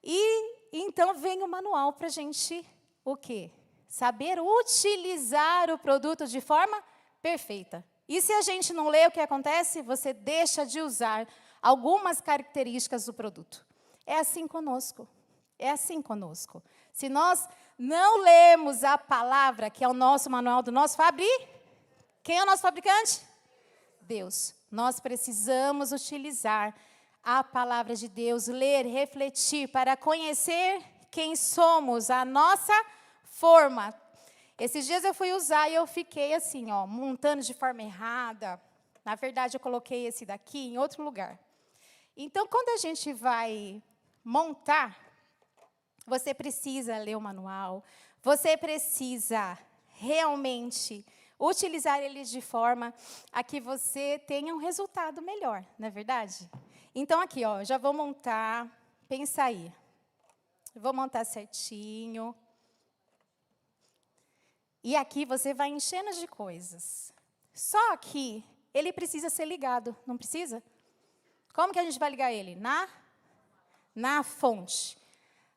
E então vem o manual para a gente, o quê? Saber utilizar o produto de forma perfeita. E se a gente não lê, o que acontece? Você deixa de usar algumas características do produto. É assim conosco. É assim conosco. Se nós não lemos a palavra, que é o nosso manual do nosso fabricante, quem é o nosso fabricante? Deus. Nós precisamos utilizar a palavra de Deus, ler, refletir, para conhecer quem somos, a nossa forma. Esses dias eu fui usar e eu fiquei assim, ó, montando de forma errada. Na verdade, eu coloquei esse daqui em outro lugar. Então, quando a gente vai montar, você precisa ler o manual, você precisa realmente utilizar ele de forma a que você tenha um resultado melhor, não é verdade? Então, aqui, ó, já vou montar, pensa aí. Vou montar certinho. E aqui você vai enchendo de coisas. Só que ele precisa ser ligado, não precisa? Como que a gente vai ligar ele? Na fonte.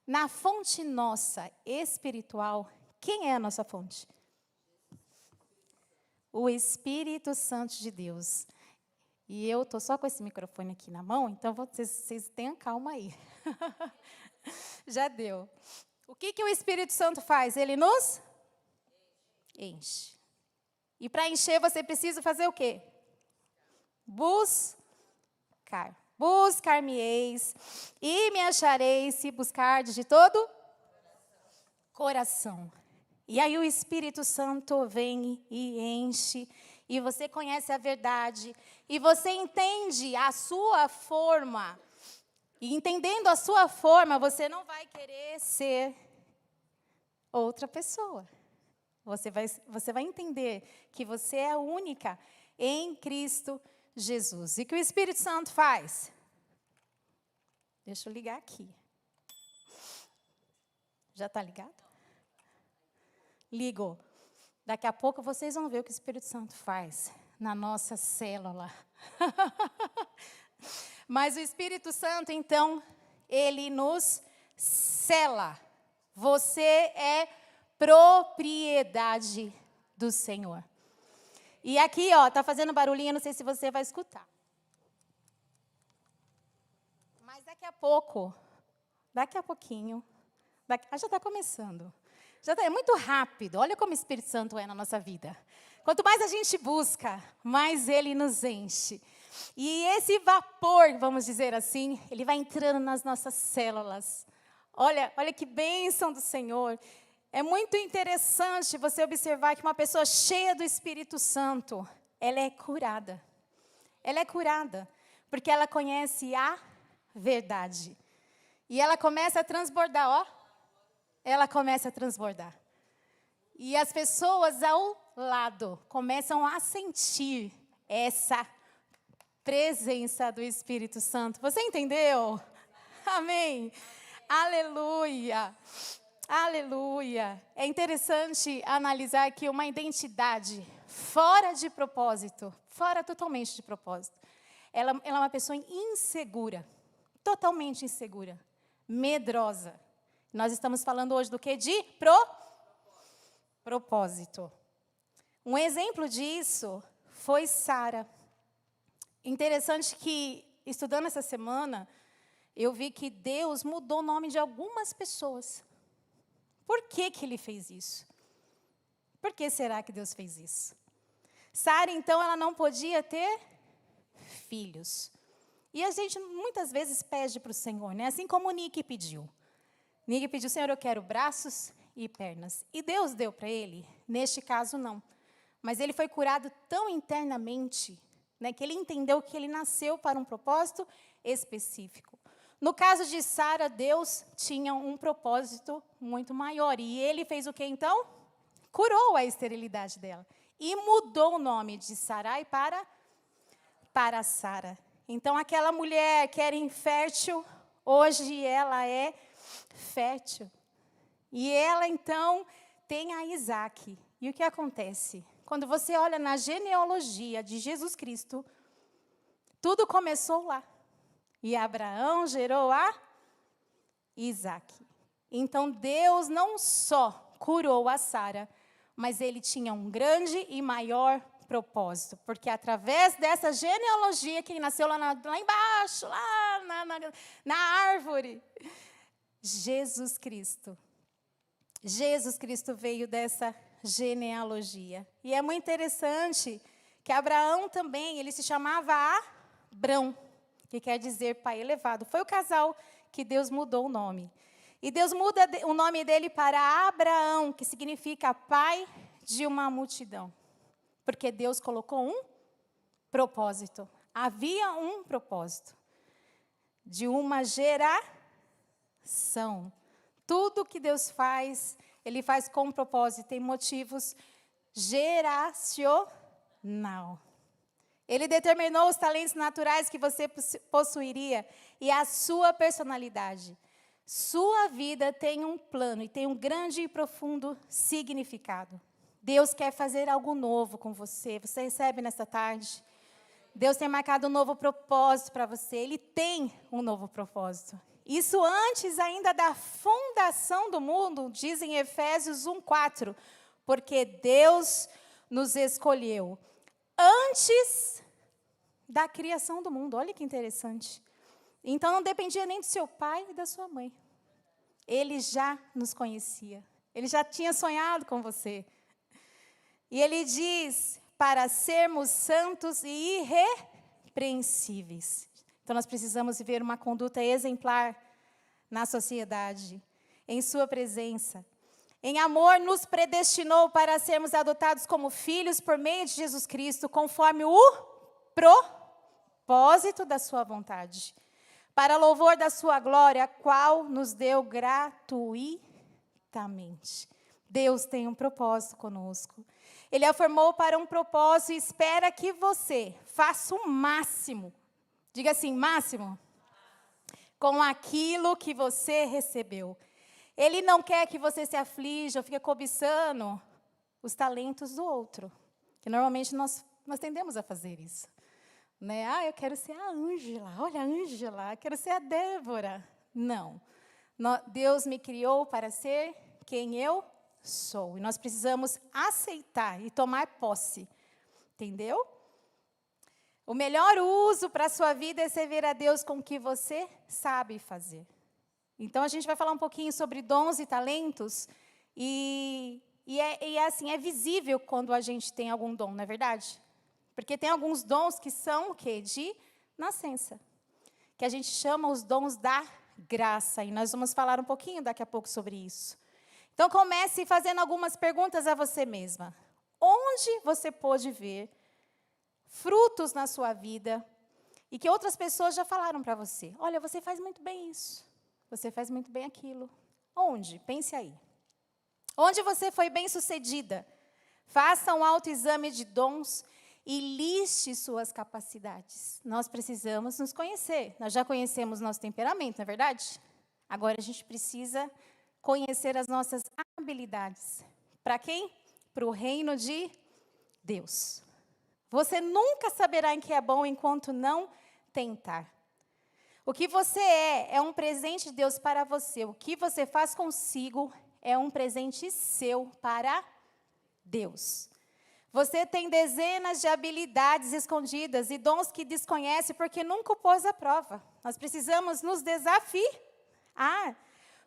Na fonte nossa espiritual, quem é a nossa fonte? O Espírito Santo de Deus. E eu estou só com esse microfone aqui na mão, então vocês tenham calma aí. Já deu. O que o Espírito Santo faz? Ele nos enche. E para encher, você precisa fazer o quê? Buscar. Buscar-me-eis e me achareis se buscardes de todo coração. E aí o Espírito Santo vem e enche, e você conhece a verdade, e você entende a sua forma. E entendendo a sua forma, você não vai querer ser outra pessoa. Você vai entender que você é única em Cristo Jesus. E o que o Espírito Santo faz? Deixa eu ligar aqui. Já está ligado? Ligou. Daqui a pouco vocês vão ver o que o Espírito Santo faz na nossa célula. Mas o Espírito Santo, então, ele nos sela. Você é propriedade do Senhor. E aqui, ó, tá fazendo barulhinho, não sei se você vai escutar. Mas daqui a pouquinho, já está começando. É muito rápido. Olha como o Espírito Santo é na nossa vida. Quanto mais a gente busca, mais ele nos enche. E esse vapor, vamos dizer assim, ele vai entrando nas nossas células. Olha que bênção do Senhor. É muito interessante você observar que uma pessoa cheia do Espírito Santo, ela é curada. Ela é curada, porque ela conhece a verdade. E ela começa a transbordar, ó. Ela começa a transbordar. E as pessoas ao lado começam a sentir essa presença do Espírito Santo. Você entendeu? Amém. Aleluia. Aleluia. É interessante analisar que uma identidade fora de propósito, fora totalmente de propósito, ela é uma pessoa insegura, totalmente insegura, medrosa. Nós estamos falando hoje do quê? De propósito. Um exemplo disso foi Sara. Interessante que, estudando essa semana, eu vi que Deus mudou o nome de algumas pessoas. Por que ele fez isso? Por que será que Deus fez isso? Sara, então, ela não podia ter filhos. E a gente muitas vezes pede para o Senhor, né? Assim como o Nick pediu. Nick pediu, Senhor, eu quero braços e pernas. E Deus deu para ele? Neste caso, não. Mas ele foi curado tão internamente, né, que ele entendeu que ele nasceu para um propósito específico. No caso de Sara, Deus tinha um propósito muito maior. E ele fez o que então? Curou a esterilidade dela. E mudou o nome de Sarai para Sara. Então, aquela mulher que era infértil, hoje ela é fértil. E ela, então, tem a Isaac. E o que acontece? Quando você olha na genealogia de Jesus Cristo, tudo começou lá. E Abraão gerou a Isaac. Então, Deus não só curou a Sara, mas ele tinha um grande e maior propósito, porque através dessa genealogia, quem nasceu lá embaixo, lá na árvore, Jesus Cristo. Jesus Cristo veio dessa genealogia. E é muito interessante que Abraão também, ele se chamava Abrão, que quer dizer pai elevado. Foi o casal que Deus mudou o nome. E Deus muda o nome dele para Abraão, que significa pai de uma multidão. Porque Deus colocou um propósito. Havia um propósito. De uma geração. Tudo que Deus faz, Ele faz com propósito, tem motivos geracional. Ele determinou os talentos naturais que você possuiria e a sua personalidade. Sua vida tem um plano e tem um grande e profundo significado. Deus quer fazer algo novo com você. Você recebe nesta tarde? Deus tem marcado um novo propósito para você. Ele tem um novo propósito. Isso antes ainda da fundação do mundo, diz em Efésios 1:4, porque Deus nos escolheu antes da criação do mundo. Olha que interessante. Então não dependia nem do seu pai e da sua mãe. Ele já nos conhecia. Ele já tinha sonhado com você. E ele diz para sermos santos e irrepreensíveis. Então, nós precisamos viver uma conduta exemplar na sociedade, em sua presença. Em amor, nos predestinou para sermos adotados como filhos por meio de Jesus Cristo, conforme o propósito da sua vontade, para louvor da sua glória, a qual nos deu gratuitamente. Deus tem um propósito conosco. Ele a formou para um propósito e espera que você faça o máximo. Diga assim, máximo. Com aquilo que você recebeu. Ele não quer que você se aflija ou fique cobiçando os talentos do outro. Que normalmente nós tendemos a fazer isso. Né? Eu quero ser a Ângela. Olha a Ângela. Quero ser a Débora. Não. Deus me criou para ser quem eu sou. E nós precisamos aceitar e tomar posse. Entendeu? O melhor uso para a sua vida é servir a Deus com o que você sabe fazer. Então, a gente vai falar um pouquinho sobre dons e talentos. E assim, é visível quando a gente tem algum dom, não é verdade? Porque tem alguns dons que são o quê? De nascença. Que a gente chama os dons da graça. E nós vamos falar um pouquinho daqui a pouco sobre isso. Então, comece fazendo algumas perguntas a você mesma. Onde você pôde ver frutos na sua vida e que outras pessoas já falaram para você? Olha, você faz muito bem isso. Você faz muito bem aquilo. Onde? Pense aí. Onde você foi bem-sucedida? Faça um autoexame de dons e liste suas capacidades. Nós precisamos nos conhecer. Nós já conhecemos nosso temperamento, não é verdade? Agora a gente precisa conhecer as nossas habilidades. Para quem? Para o reino de Deus. Você nunca saberá em que é bom enquanto não tentar. O que você é um presente de Deus para você. O que você faz consigo é um presente seu para Deus. Você tem dezenas de habilidades escondidas e dons que desconhece porque nunca o pôs à prova. Nós precisamos nos desafiar.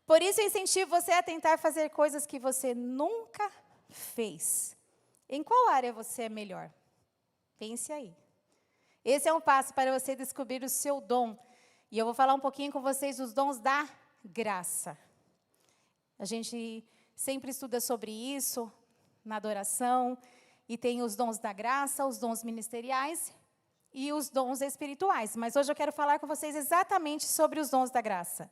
Por isso, eu incentivo você a tentar fazer coisas que você nunca fez. Em qual área você é melhor? Pense aí. Esse é um passo para você descobrir o seu dom. E eu vou falar um pouquinho com vocês dos dons da graça. A gente sempre estuda sobre isso na adoração. E tem os dons da graça, os dons ministeriais e os dons espirituais. Mas hoje eu quero falar com vocês exatamente sobre os dons da graça.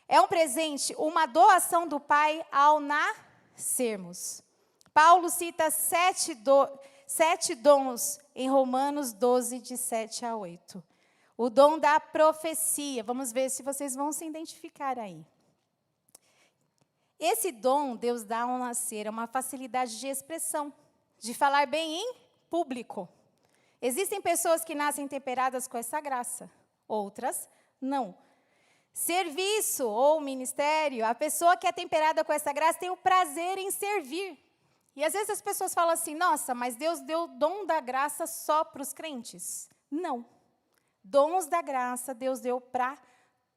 É um presente, uma doação do Pai ao nascermos. Paulo cita 7 dons em Romanos 12, de 7 a 8. O dom da profecia. Vamos ver se vocês vão se identificar aí. Esse dom Deus dá ao nascer é uma facilidade de expressão, de falar bem em público. Existem pessoas que nascem temperadas com essa graça, outras não. Serviço ou ministério, a pessoa que é temperada com essa graça tem o prazer em servir. E às vezes as pessoas falam assim, nossa, mas Deus deu o dom da graça só para os crentes. Não. Dons da graça Deus deu para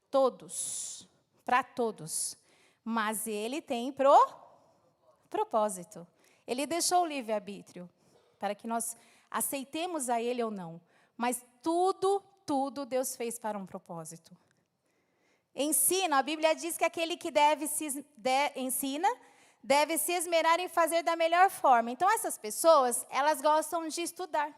todos. Para todos. Mas Ele tem propósito. Ele deixou o livre-arbítrio para que nós aceitemos a Ele ou não. Mas tudo Deus fez para um propósito. Ensino, a Bíblia diz que aquele que ensina deve se esmerar em fazer da melhor forma. Então, essas pessoas, elas gostam de estudar,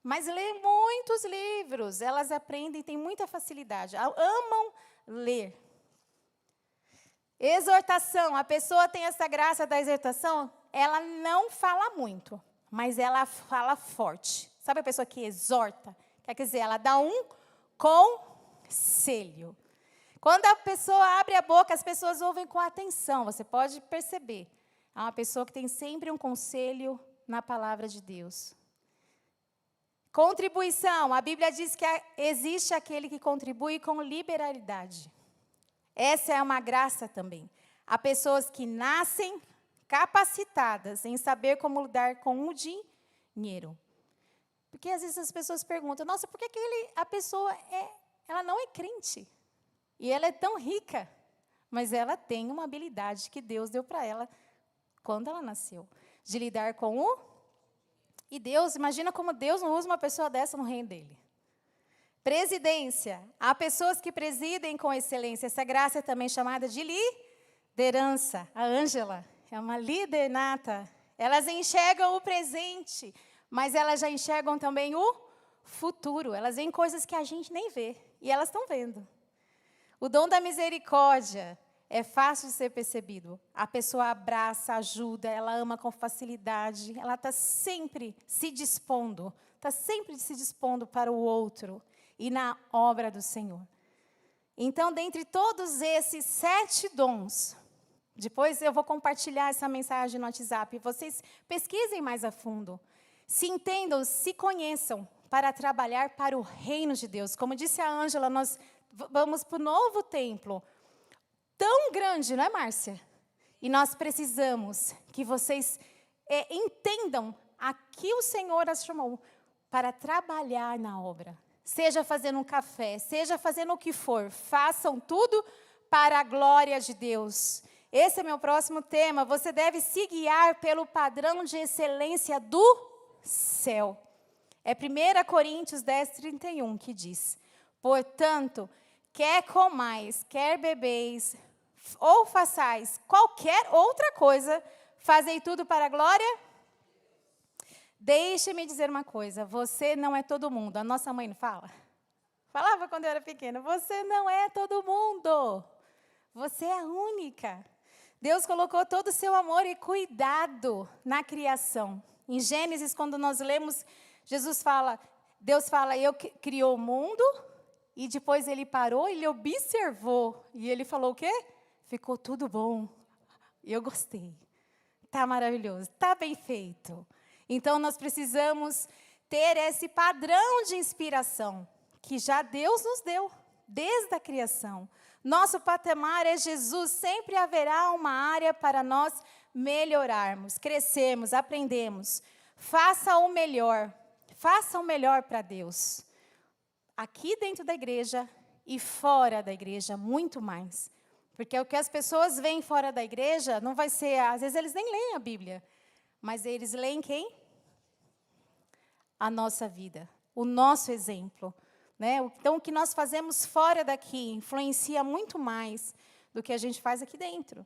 mas lê muitos livros, elas aprendem, têm muita facilidade, amam ler. Exortação, a pessoa tem essa graça da exortação, ela não fala muito, mas ela fala forte. Sabe a pessoa que exorta? Quer dizer, ela dá um conselho. Quando a pessoa abre a boca, as pessoas ouvem com atenção, você pode perceber. É uma pessoa que tem sempre um conselho na palavra de Deus. Contribuição, a Bíblia diz que existe aquele que contribui com liberalidade. Essa é uma graça também. Há pessoas que nascem capacitadas em saber como lidar com o dinheiro. Porque às vezes as pessoas perguntam, nossa, por que a pessoa ela não é crente? E ela é tão rica, mas ela tem uma habilidade que Deus deu para ela quando ela nasceu, de lidar com o... E Deus, imagina como Deus não usa uma pessoa dessa no reino dele. Presidência. Há pessoas que presidem com excelência. Essa graça é também chamada de liderança. A Ângela é uma líder nata. Elas enxergam o presente, mas elas já enxergam também o futuro. Elas veem coisas que a gente nem vê, e elas estão vendo. O dom da misericórdia é fácil de ser percebido. A pessoa abraça, ajuda, ela ama com facilidade, ela está sempre se dispondo para o outro e na obra do Senhor. Então, dentre todos esses 7 dons, depois eu vou compartilhar essa mensagem no WhatsApp, vocês pesquisem mais a fundo, se entendam, se conheçam para trabalhar para o reino de Deus. Como disse a Ângela, nós vamos para o novo templo, tão grande, não é, Márcia? E nós precisamos que vocês entendam a que o Senhor as chamou para trabalhar na obra. Seja fazendo um café, seja fazendo o que for, façam tudo para a glória de Deus. Esse é meu próximo tema. Você deve se guiar pelo padrão de excelência do céu. É 1 Coríntios 10:31 que diz: portanto, quer comais, quer bebeis, ou façais qualquer outra coisa, fazei tudo para a glória. Deixe-me dizer uma coisa, você não é todo mundo. A nossa mãe não fala? Falava quando eu era pequena, você não é todo mundo. Você é única. Deus colocou todo o seu amor e cuidado na criação. Em Gênesis, quando nós lemos, Deus fala, eu criou o mundo, e depois ele parou, ele observou, e ele falou o quê? Ficou tudo bom, eu gostei, está maravilhoso, está bem feito. Então, nós precisamos ter esse padrão de inspiração, que já Deus nos deu, desde a criação. Nosso patamar é Jesus, sempre haverá uma área para nós melhorarmos, crescermos, aprendemos. Faça o melhor para Deus. Aqui dentro da igreja e fora da igreja, muito mais. Porque o que as pessoas veem fora da igreja, não vai ser, às vezes eles nem leem a Bíblia, mas eles leem quem? A nossa vida, o nosso exemplo. Né? Então, o que nós fazemos fora daqui influencia muito mais do que a gente faz aqui dentro.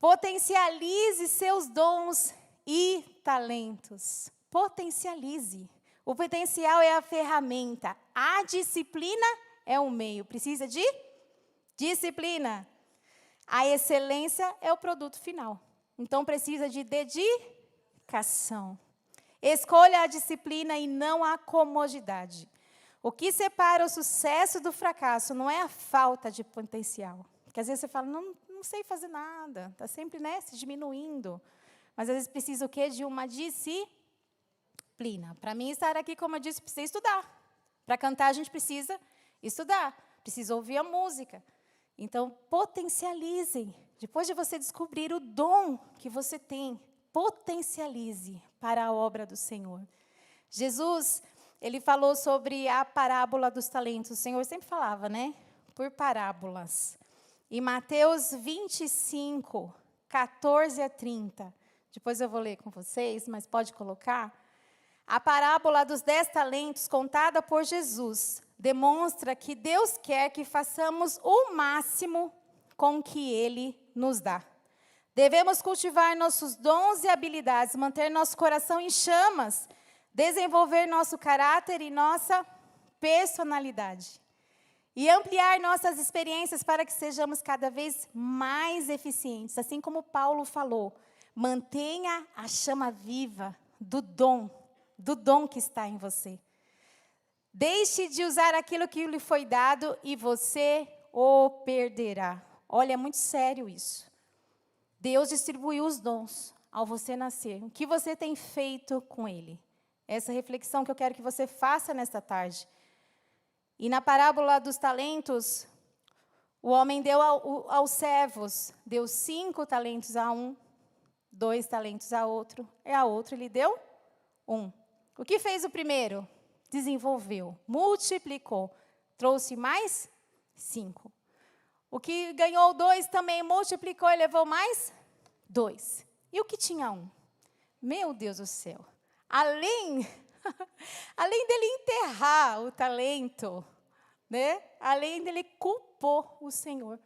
Potencialize seus dons e talentos. Potencialize. O potencial é a ferramenta. A disciplina é o meio. Precisa de disciplina. A excelência é o produto final. Então, precisa de dedicação. Escolha a disciplina e não a comodidade. O que separa o sucesso do fracasso não é a falta de potencial. Porque às vezes você fala, não sei fazer nada, está sempre se diminuindo. Mas às vezes precisa o quê? De uma disciplina. Para mim, estar aqui, como eu disse, precisa estudar. Para cantar, a gente precisa estudar, precisa ouvir a música. Então, potencializem. Depois de você descobrir o dom que você tem, potencialize para a obra do Senhor. Jesus, ele falou sobre a parábola dos talentos. O Senhor sempre falava, né? Por parábolas. Em Mateus 25, 14 a 30. Depois eu vou ler com vocês, mas pode colocar. A parábola dos 10 talentos, contada por Jesus, demonstra que Deus quer que façamos o máximo com o que Ele nos dá. Devemos cultivar nossos dons e habilidades, manter nosso coração em chamas, desenvolver nosso caráter e nossa personalidade. E ampliar nossas experiências para que sejamos cada vez mais eficientes. Assim como Paulo falou, mantenha a chama viva do dom que está em você. Deixe de usar aquilo que lhe foi dado e você o perderá. Olha, é muito sério isso. Deus distribuiu os dons ao você nascer. O que você tem feito com ele? Essa reflexão que eu quero que você faça nesta tarde. E na parábola dos talentos, o homem deu aos servos, deu 5 talentos a um, 2 talentos a outro, e a outro ele deu 1. O que fez o primeiro? Desenvolveu, multiplicou, trouxe mais 5. O que ganhou 2 também multiplicou e levou mais 2. E o que tinha 1? Meu Deus do céu. Além dele enterrar o talento, né? Além dele culpou o Senhor.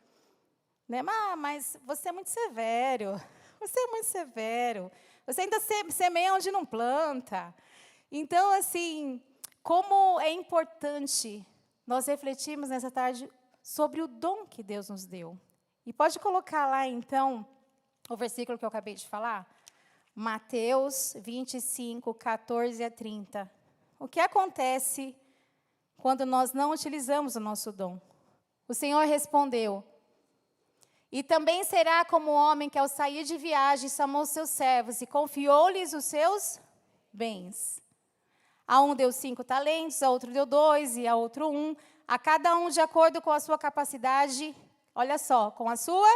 Né? Mas você é muito severo. Você é muito severo. Você ainda semeia onde não planta. Então, assim, como é importante nós refletirmos nessa tarde sobre o dom que Deus nos deu. E pode colocar lá, então, o versículo que eu acabei de falar? Mateus 25, 14 a 30. O que acontece quando nós não utilizamos o nosso dom? O Senhor respondeu: e também será como o homem que ao sair de viagem chamou seus servos e confiou-lhes os seus bens. A um deu 5 talentos, a outro deu 2 e a outro 1. A cada um de acordo com a sua capacidade, olha só, com a sua.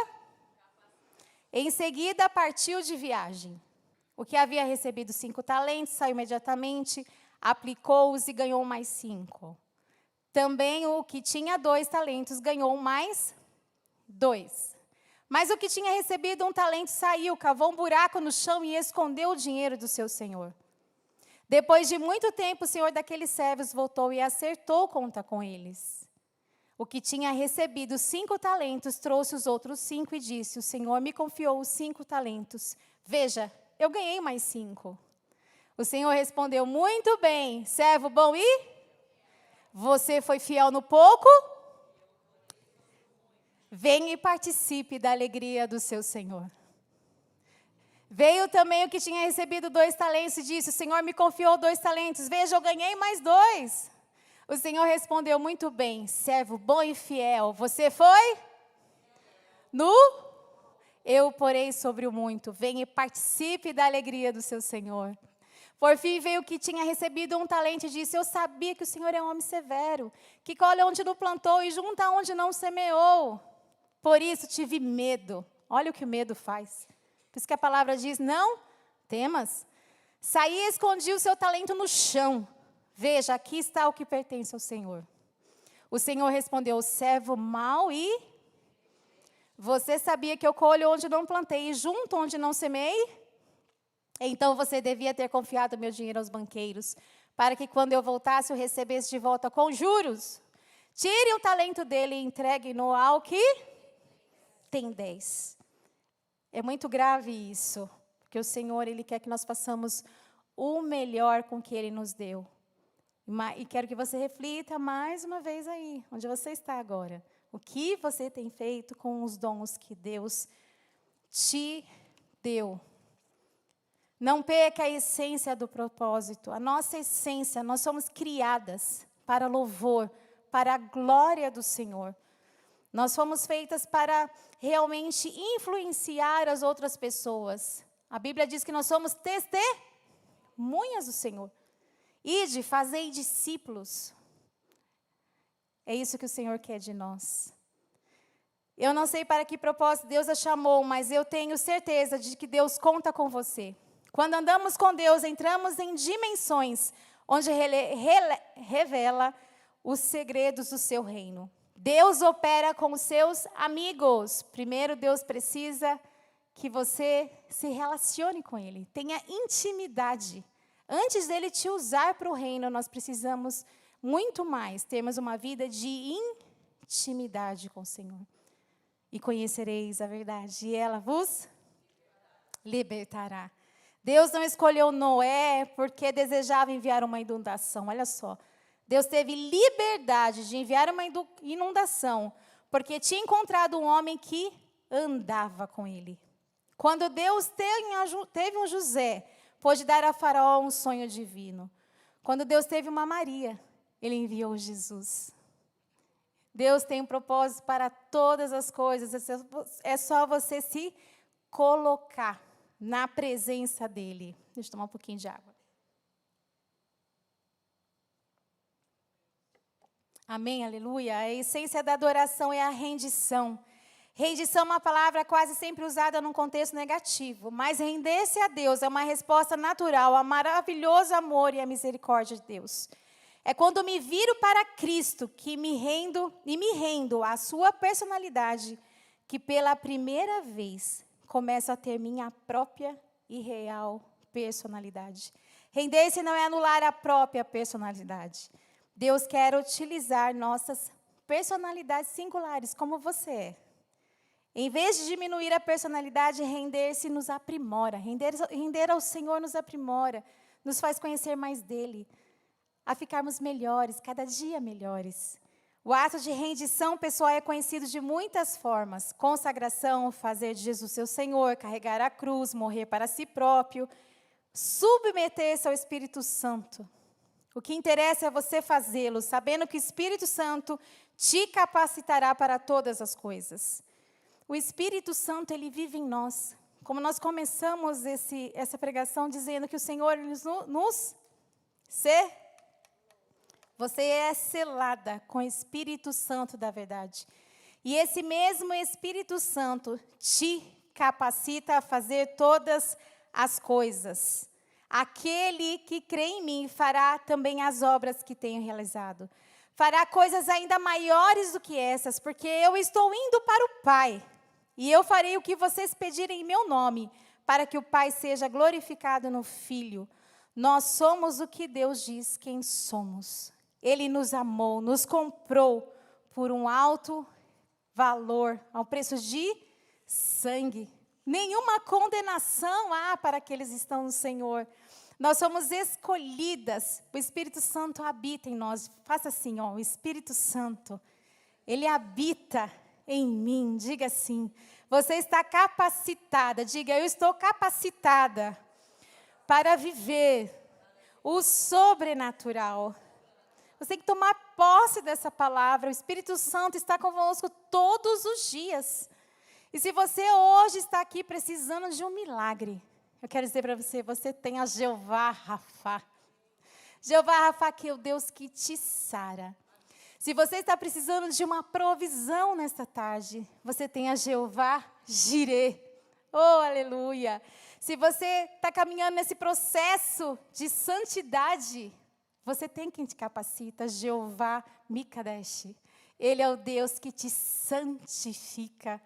Em seguida, partiu de viagem. O que havia recebido 5 talentos, saiu imediatamente, aplicou-os e ganhou mais 5. Também o que tinha 2 talentos ganhou mais 2. Mas o que tinha recebido 1 talento saiu, cavou um buraco no chão e escondeu o dinheiro do seu senhor. Depois de muito tempo, o senhor daqueles servos voltou e acertou conta com eles. O que tinha recebido 5 talentos trouxe os outros 5 e disse: o Senhor me confiou os 5 talentos. Veja, eu ganhei mais 5. O Senhor respondeu: muito bem, servo bom e? Você foi fiel no pouco? Venha e participe da alegria do seu Senhor. Veio também o que tinha recebido 2 talentos e disse: o Senhor me confiou 2 talentos. Veja, eu ganhei mais 2. O Senhor respondeu: muito bem, servo bom e fiel. Você foi? Eu porei sobre o muito. Venha e participe da alegria do seu Senhor. Por fim veio o que tinha recebido 1 talento e disse: eu sabia que o Senhor é um homem severo, que colhe onde não plantou e junta onde não semeou. Por isso tive medo. Olha o que o medo faz. Por isso que a palavra diz: não temas. Saí e escondi o seu talento no chão. Veja, aqui está o que pertence ao Senhor. O Senhor respondeu: servo mau e? Você sabia que eu colho onde não plantei e junto onde não semeei? Então você devia ter confiado meu dinheiro aos banqueiros, para que quando eu voltasse eu recebesse de volta com juros. Tire o talento dele e entregue-no ao que tem 10. É muito grave isso, porque o Senhor, Ele quer que nós façamos o melhor com o que Ele nos deu. E quero que você reflita mais uma vez aí, onde você está agora. O que você tem feito com os dons que Deus te deu? Não perca a essência do propósito. A nossa essência, nós somos criadas para louvor, para a glória do Senhor. Nós fomos feitas para realmente influenciar as outras pessoas. A Bíblia diz que nós somos testemunhas do Senhor. Ide, fazei discípulos. É isso que o Senhor quer de nós. Eu não sei para que propósito Deus a chamou, mas eu tenho certeza de que Deus conta com você. Quando andamos com Deus, entramos em dimensões onde revela os segredos do seu reino. Deus opera com os seus amigos. Primeiro, Deus precisa que você se relacione com Ele, tenha intimidade. Antes dele te usar para o reino, nós precisamos muito mais termos uma vida de intimidade com o Senhor. E conhecereis a verdade, e ela vos libertará. Deus não escolheu Noé porque desejava enviar uma inundação. Olha só, Deus teve liberdade de enviar uma inundação, porque tinha encontrado um homem que andava com ele. Quando Deus teve um José, pôde dar a Faraó um sonho divino. Quando Deus teve uma Maria, Ele enviou Jesus. Deus tem um propósito para todas as coisas. É só você se colocar na presença dEle. Deixa eu tomar um pouquinho de água. Amém, aleluia. A essência da adoração é a rendição. Rendição é uma palavra quase sempre usada num contexto negativo, mas render-se a Deus é uma resposta natural ao maravilhoso amor e à misericórdia de Deus. É quando me viro para Cristo que me rendo à sua personalidade, que pela primeira vez começo a ter minha própria e real personalidade. Render-se não é anular a própria personalidade. Deus quer utilizar nossas personalidades singulares, como você é. Em vez de diminuir a personalidade, render-se nos aprimora. Render ao Senhor nos aprimora, nos faz conhecer mais dEle, a ficarmos melhores, cada dia melhores. O ato de rendição pessoal é conhecido de muitas formas. Consagração, fazer de Jesus seu Senhor, carregar a cruz, morrer para si próprio, submeter-se ao Espírito Santo. O que interessa é você fazê-lo, sabendo que o Espírito Santo te capacitará para todas as coisas. O Espírito Santo, Ele vive em nós. Como nós começamos essa pregação dizendo que o Senhor você é selada com o Espírito Santo da verdade. E esse mesmo Espírito Santo te capacita a fazer todas as coisas. Aquele que crê em mim fará também as obras que tenho realizado. Fará coisas ainda maiores do que essas, porque eu estou indo para o Pai. E eu farei o que vocês pedirem em meu nome, para que o Pai seja glorificado no Filho. Nós somos o que Deus diz quem somos. Ele nos amou, nos comprou por um alto valor, ao preço de sangue. Nenhuma condenação há para aqueles que estão no Senhor. Nós somos escolhidas. O Espírito Santo habita em nós. Faça assim, ó, o Espírito Santo, Ele habita em mim. Diga assim, você está capacitada. Diga, eu estou capacitada para viver o sobrenatural. Você tem que tomar posse dessa palavra. O Espírito Santo está convosco todos os dias. E se você hoje está aqui precisando de um milagre, eu quero dizer para você, você tem a Jeová Rafá. Jeová Rafá, que é o Deus que te sara. Se você está precisando de uma provisão nesta tarde, você tem a Jeová Jirê. Oh, aleluia! Se você está caminhando nesse processo de santidade, você tem quem te capacita, Jeová Mikadesh. Ele é o Deus que te santifica.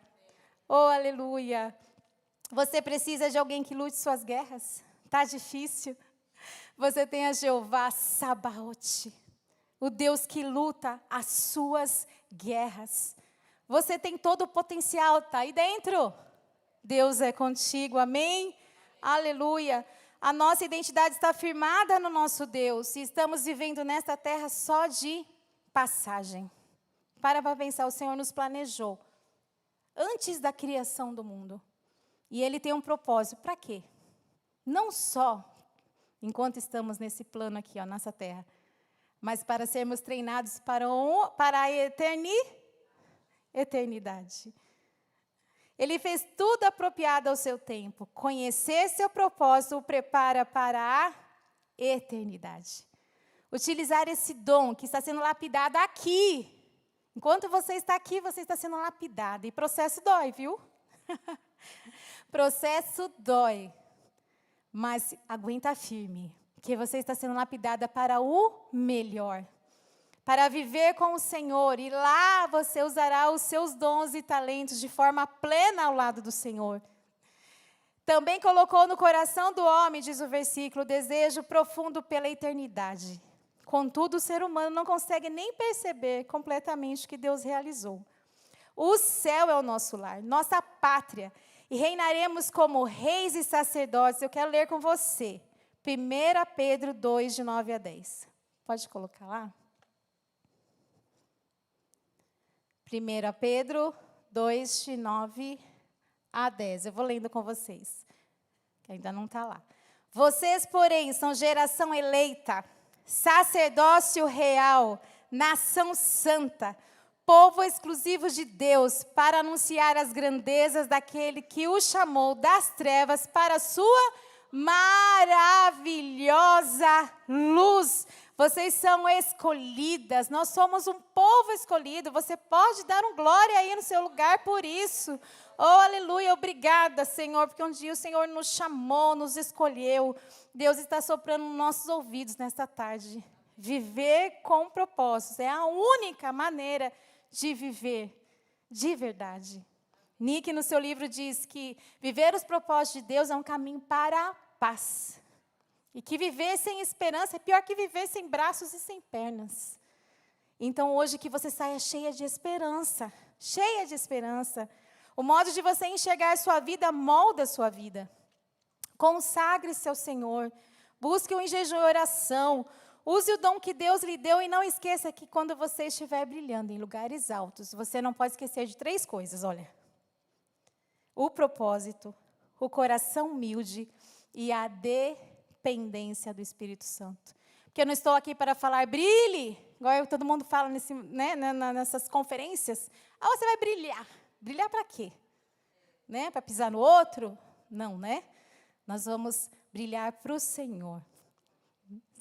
Oh, aleluia! Você precisa de alguém que lute suas guerras? Está difícil? Você tem a Jeová Sabaote, o Deus que luta as suas guerras. Você tem todo o potencial, está aí dentro. Deus é contigo, amém? Aleluia! A nossa identidade está firmada no nosso Deus e estamos vivendo nesta terra só de passagem. Para pensar, o Senhor nos planejou antes da criação do mundo. E Ele tem um propósito. Para quê? Não só enquanto estamos nesse plano aqui, ó, nessa terra, mas para sermos treinados para a eternidade. Ele fez tudo apropriado ao seu tempo. Conhecer seu propósito o prepara para a eternidade. Utilizar esse dom que está sendo lapidado aqui Enquanto você está aqui, você está sendo lapidada. E processo dói, viu? Processo dói. Mas aguenta firme, que você está sendo lapidada para o melhor. Para viver com o Senhor. E lá você usará os seus dons e talentos de forma plena ao lado do Senhor. Também colocou no coração do homem, diz o versículo, desejo profundo pela eternidade. Contudo, o ser humano não consegue nem perceber completamente o que Deus realizou. O céu é o nosso lar, nossa pátria, e reinaremos como reis e sacerdotes. Eu quero ler com você, 1 Pedro 2, de 9 a 10. Pode colocar lá? 1 Pedro 2, de 9 a 10. Eu vou lendo com vocês, que ainda não está lá. Vocês, porém, são geração eleita, sacerdócio real, nação santa, povo exclusivo de Deus, para anunciar as grandezas daquele que o chamou das trevas para a sua maravilhosa luz. Vocês são escolhidas, nós somos um povo escolhido. Você pode dar um glória aí no seu lugar por isso. Oh, aleluia, obrigada, Senhor, porque um dia o Senhor nos chamou, nos escolheu. Deus está soprando nos nossos ouvidos nesta tarde. Viver com propósitos é a única maneira de viver de verdade. Nick, no seu livro, diz que viver os propósitos de Deus é um caminho para a paz. E que viver sem esperança é pior que viver sem braços e sem pernas. Então, hoje, que você saia cheia de esperança. Cheia de esperança. O modo de você enxergar a sua vida molda a sua vida. Consagre-se ao Senhor. Busque-o em jejum e oração. Use o dom que Deus lhe deu e não esqueça que quando você estiver brilhando em lugares altos, você não pode esquecer de 3 coisas, olha. O propósito, o coração humilde e a dependência do Espírito Santo. Porque eu não estou aqui para falar, brilhe, igual todo mundo fala nessas conferências. Ah, você vai brilhar. Brilhar para quê? Né? Para pisar no outro? Não, né? Nós vamos brilhar para o Senhor.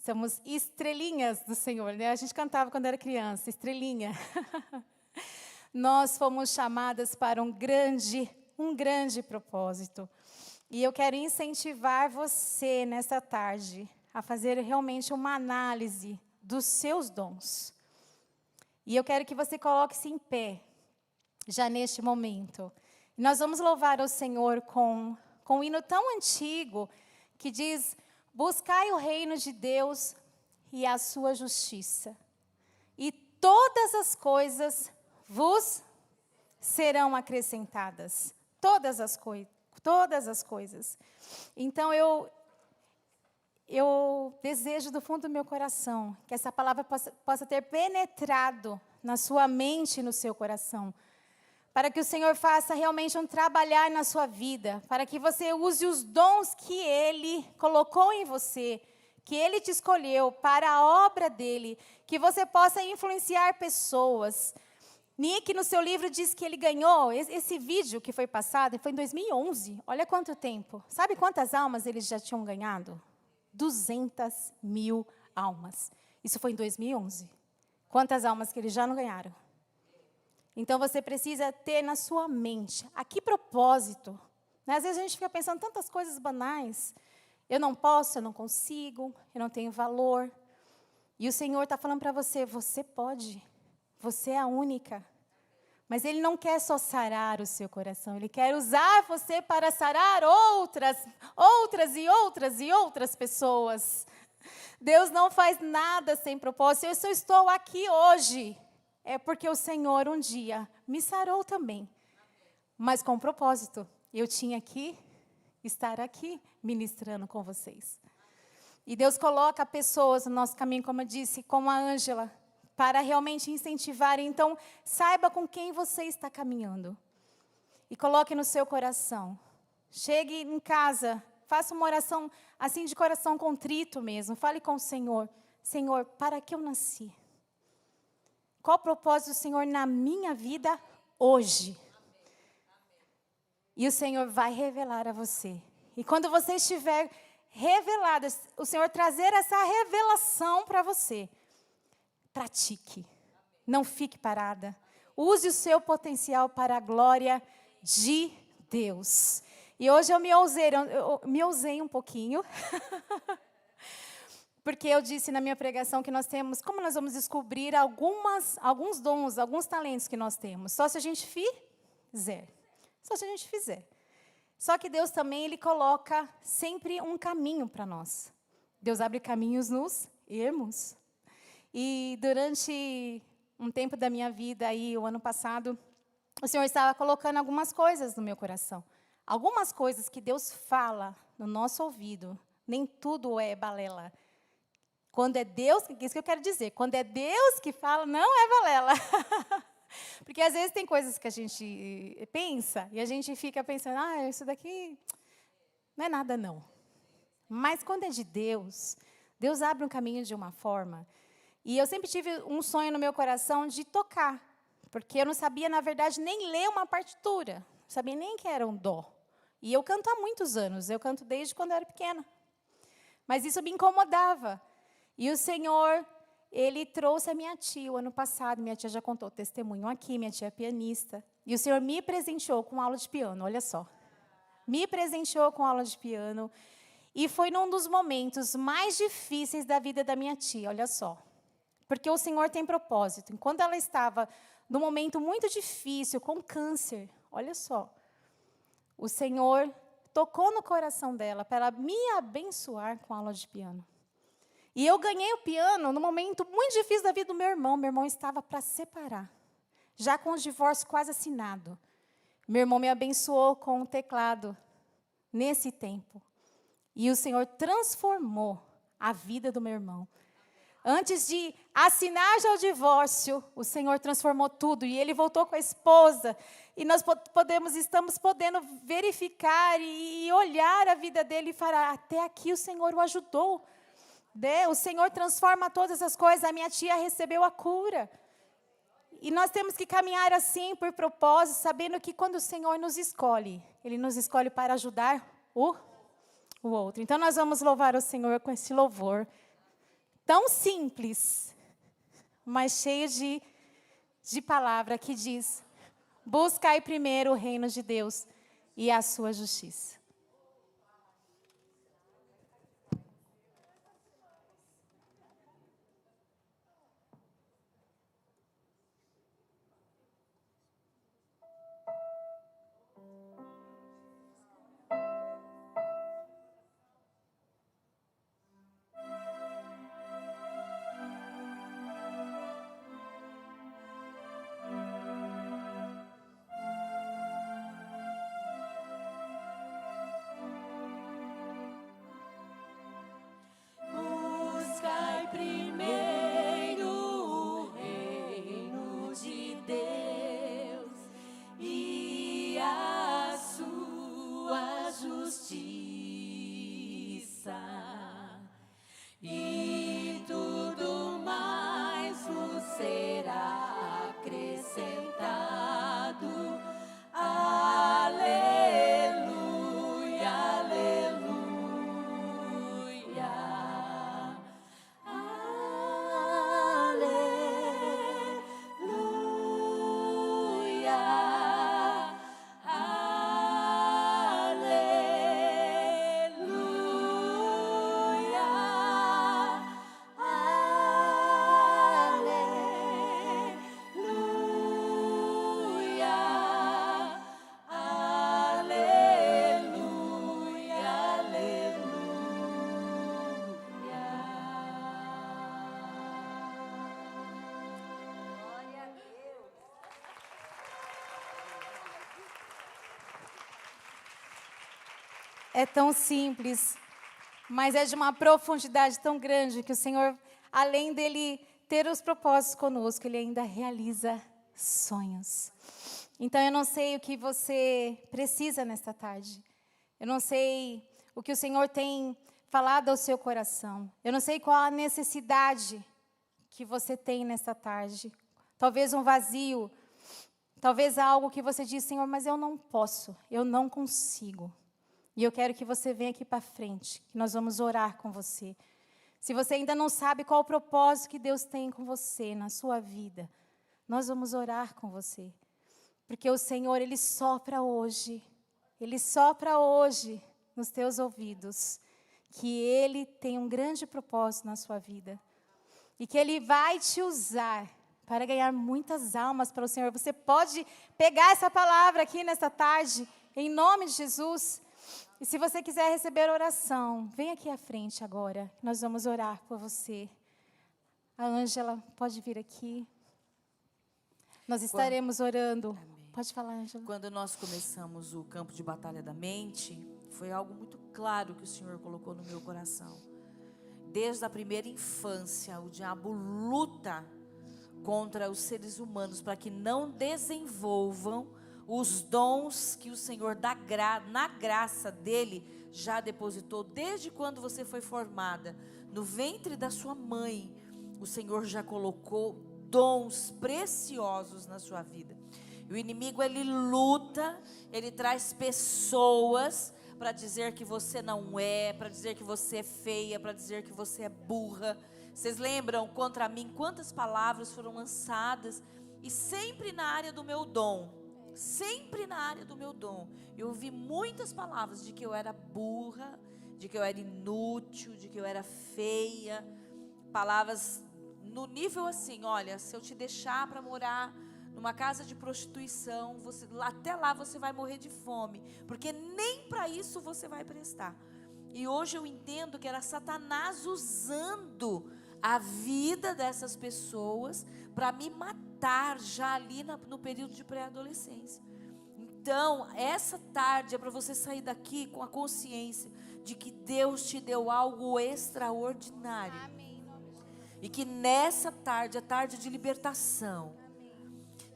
Somos estrelinhas do Senhor, né? A gente cantava quando era criança, estrelinha. Nós fomos chamadas para um grande propósito. E eu quero incentivar você nessa tarde a fazer realmente uma análise dos seus dons. E eu quero que você coloque-se em pé, já neste momento. Nós vamos louvar ao Senhor com um hino tão antigo que diz: buscai o reino de Deus e a sua justiça, e todas as coisas vos serão acrescentadas. Todas as coisas. Então, eu desejo do fundo do meu coração que essa palavra possa ter penetrado na sua mente e no seu coração, para que o Senhor faça realmente um trabalhar na sua vida, para que você use os dons que Ele colocou em você, que Ele te escolheu para a obra dEle, que você possa influenciar pessoas. Nick, no seu livro, diz que ele ganhou, esse vídeo que foi passado, foi em 2011, olha quanto tempo. Sabe quantas almas eles já tinham ganhado? 200.000 almas. Isso foi em 2011. Quantas almas que eles já não ganharam? Então, você precisa ter na sua mente, a que propósito? Né? Às vezes a gente fica pensando tantas coisas banais. Eu não posso, eu não consigo, eu não tenho valor. E o Senhor está falando para você, você pode. Você é a única. Mas Ele não quer só sarar o seu coração. Ele quer usar você para sarar outras pessoas. Deus não faz nada sem propósito. Eu só estou aqui hoje. É porque o Senhor um dia me sarou também. Mas com propósito. Eu tinha que estar aqui ministrando com vocês. E Deus coloca pessoas no nosso caminho, como eu disse, como a Ângela, para realmente incentivar. Então, saiba com quem você está caminhando. E coloque no seu coração. Chegue em casa, faça uma oração assim de coração contrito mesmo. Fale com o Senhor. Senhor, para que eu nasci? Qual o propósito do Senhor na minha vida hoje? E o Senhor vai revelar a você. E quando você estiver revelada, o Senhor trazer essa revelação para você, pratique. Não fique parada. use o seu potencial para a glória de Deus. E hoje eu me ousei um pouquinho, porque eu disse na minha pregação que nós temos, como nós vamos descobrir alguns dons, alguns talentos que nós temos? Só se a gente fizer. Só se a gente fizer. Só que Deus também, Ele coloca sempre um caminho para nós. Deus abre caminhos nos ermos. E durante um tempo da minha vida, aí, o ano passado, o Senhor estava colocando algumas coisas no meu coração. Algumas coisas que Deus fala no nosso ouvido, nem tudo é balela. Quando é Deus, isso que eu quero dizer, quando é Deus que fala, não é balela. Porque às vezes tem coisas que a gente pensa e a gente fica pensando, isso daqui não é nada não. Mas quando é de Deus, Deus abre um caminho de uma forma. E eu sempre tive um sonho no meu coração de tocar, porque eu não sabia, na verdade, nem ler uma partitura. Não sabia nem que era um dó. E eu canto há muitos anos, eu canto desde quando eu era pequena. Mas isso me incomodava. E o Senhor, Ele trouxe a minha tia o ano passado, minha tia já contou o testemunho aqui, minha tia é pianista. E o Senhor me presenteou com aula de piano, olha só. Me presenteou com aula de piano. E foi num dos momentos mais difíceis da vida da minha tia, olha só. Porque o Senhor tem propósito. Enquanto ela estava num momento muito difícil, com câncer, olha só. O Senhor tocou no coração dela para ela me abençoar com a aula de piano. E eu ganhei o piano num momento muito difícil da vida do meu irmão. Meu irmão estava para separar, já com o divórcio quase assinado. Meu irmão me abençoou com o teclado nesse tempo. E o Senhor transformou a vida do meu irmão. Antes de assinar já o divórcio, o Senhor transformou tudo. E ele voltou com a esposa. E nós estamos podendo verificar e olhar a vida dele e falar, até aqui o Senhor o ajudou. O Senhor transforma todas as coisas. A minha tia recebeu a cura. E nós temos que caminhar assim, por propósito, sabendo que quando o Senhor nos escolhe, Ele nos escolhe para ajudar o outro. Então, nós vamos louvar o Senhor com esse louvor tão simples, mas cheio de palavra que diz, buscai primeiro o reino de Deus e a sua justiça. É tão simples, mas é de uma profundidade tão grande que o Senhor, além dele ter os propósitos conosco, Ele ainda realiza sonhos. Então, eu não sei o que você precisa nesta tarde. Eu não sei o que o Senhor tem falado ao seu coração. Eu não sei qual a necessidade que você tem nesta tarde. Talvez um vazio, talvez algo que você diz, Senhor, mas eu não posso, eu não consigo. E eu quero que você venha aqui para frente, que nós vamos orar com você. Se você ainda não sabe qual o propósito que Deus tem com você, na sua vida, nós vamos orar com você. Porque o Senhor, Ele sopra hoje nos teus ouvidos, que Ele tem um grande propósito na sua vida. E que Ele vai te usar para ganhar muitas almas para o Senhor. Você pode pegar essa palavra aqui nesta tarde, em nome de Jesus. E se você quiser receber oração, vem aqui à frente agora. Nós vamos orar por você. A Ângela pode vir aqui. Nós estaremos orando. Amém. Pode falar, Ângela. Quando nós começamos o campo de batalha da mente, foi algo muito claro que o Senhor colocou no meu coração. Desde a primeira infância, o diabo luta contra os seres humanos para que não desenvolvam os dons que o Senhor na graça dele já depositou. Desde quando você foi formada no ventre da sua mãe, o Senhor já colocou dons preciosos na sua vida. E o inimigo, ele luta, ele traz pessoas para dizer que você não é, para dizer que você é feia, para dizer que você é burra. Vocês lembram contra mim quantas palavras foram lançadas? E sempre na área do meu dom. Sempre na área do meu dom. Eu ouvi muitas palavras de que eu era burra, de que eu era inútil, de que eu era feia. Palavras no nível assim, olha, se eu te deixar para morar numa casa de prostituição, até lá você vai morrer de fome, porque nem para isso você vai prestar. E hoje eu entendo que era Satanás usando a vida dessas pessoas para me matar já ali no período de pré-adolescência. Então, essa tarde é para você sair daqui com a consciência de que Deus te deu algo extraordinário. Amém. E que nessa tarde, a tarde de libertação,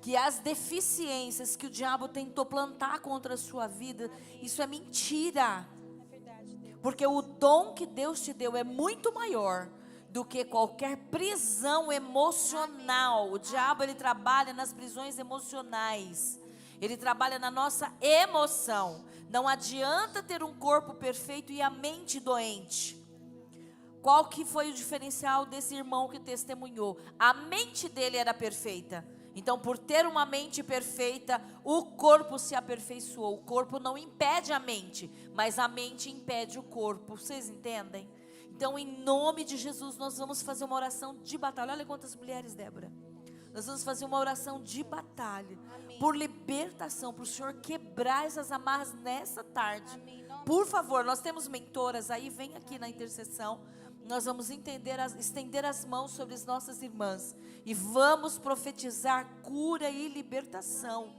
que as deficiências que o diabo tentou plantar contra a sua vida, isso é mentira. É verdade, Deus. Porque o dom que Deus te deu é muito maior do que qualquer prisão emocional. O diabo, ele trabalha nas prisões emocionais. Ele trabalha na nossa emoção. Não adianta ter um corpo perfeito e a mente doente. Qual que foi o diferencial desse irmão que testemunhou? A mente dele era perfeita. Então, por ter uma mente perfeita, o corpo se aperfeiçoou. O corpo não impede a mente, mas a mente impede o corpo. Vocês entendem? Então, em nome de Jesus, nós vamos fazer uma oração de batalha. Olha quantas mulheres, Débora. Nós vamos fazer uma oração de batalha. Amém. Por libertação, para o Senhor quebrar essas amarras nessa tarde. Amém. Por favor, nós temos mentoras aí, vem aqui na intercessão. Nós vamos estender as mãos sobre as nossas irmãs. E vamos profetizar cura e libertação.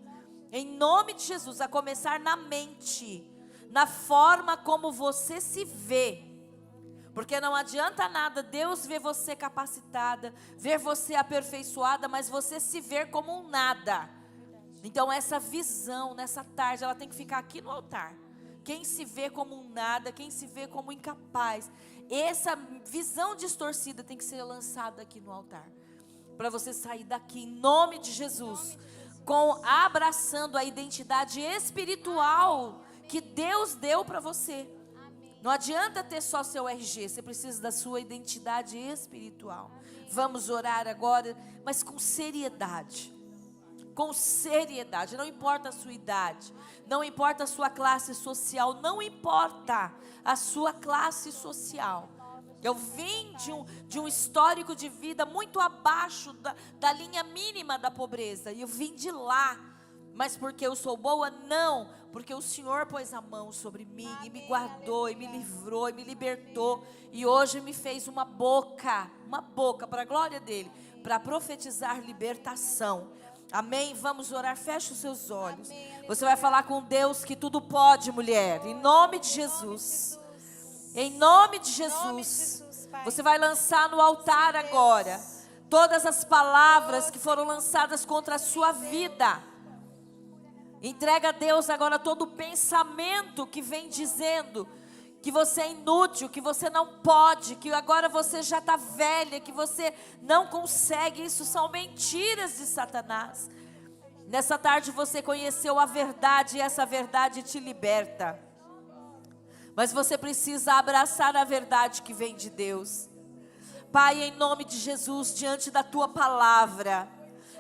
Em nome de Jesus, a começar na mente. Na forma como você se vê. Porque não adianta nada Deus ver você capacitada, ver você aperfeiçoada, mas você se ver como um nada. Então essa visão, nessa tarde, ela tem que ficar aqui no altar. Quem se vê como um nada, quem se vê como incapaz, essa visão distorcida tem que ser lançada aqui no altar. Para você sair daqui em nome de Jesus, abraçando a identidade espiritual que Deus deu para você. Não adianta ter só seu RG, você precisa da sua identidade espiritual. Vamos orar agora, mas com seriedade. Com seriedade, não importa a sua idade, não importa a sua classe social, não importa a sua classe social. Eu vim de um histórico de vida muito abaixo da linha mínima da pobreza, e eu vim de lá. Mas porque eu sou boa? Não, porque o Senhor pôs a mão sobre mim e me guardou, e me livrou, e me libertou. E hoje me fez uma boca para a glória dEle, para profetizar libertação. Amém? Vamos orar, feche os seus olhos. Você vai falar com Deus que tudo pode, mulher, em nome de Jesus. Em nome de Jesus. Você vai lançar no altar agora todas as palavras que foram lançadas contra a sua vida. Entrega a Deus agora todo o pensamento que vem dizendo que você é inútil, que você não pode, que agora você já está velha, que você não consegue. Isso são mentiras de Satanás. Nessa tarde você conheceu a verdade e essa verdade te liberta. Mas você precisa abraçar a verdade que vem de Deus. Pai, em nome de Jesus, diante da tua palavra,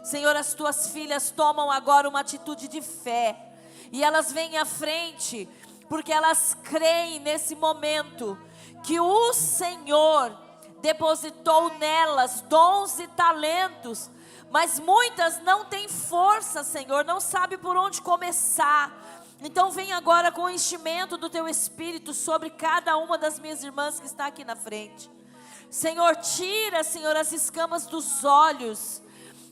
Senhor, as tuas filhas tomam agora uma atitude de fé. E elas vêm à frente, porque elas creem nesse momento que o Senhor depositou nelas dons e talentos, mas muitas não têm força, Senhor, não sabem por onde começar. Então vem agora com o enchimento do Teu Espírito sobre cada uma das minhas irmãs que está aqui na frente. Senhor, tira, Senhor, as escamas dos olhos,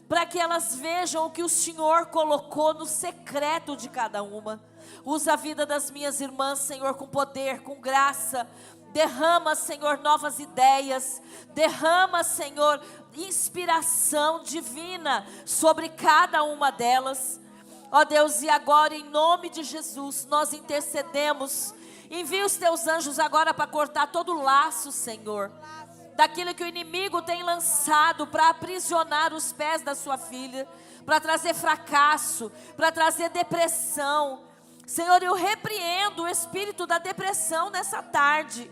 para que elas vejam o que o Senhor colocou no secreto de cada uma. Usa a vida das minhas irmãs, Senhor, com poder, com graça. Derrama, Senhor, novas ideias. Derrama, Senhor, inspiração divina sobre cada uma delas. Ó Deus, e agora em nome de Jesus, nós intercedemos. Envia os Teus anjos agora para cortar todo laço, Senhor, daquilo que o inimigo tem lançado para aprisionar os pés da sua filha, para trazer fracasso, para trazer depressão. Senhor, eu repreendo o espírito da depressão nessa tarde.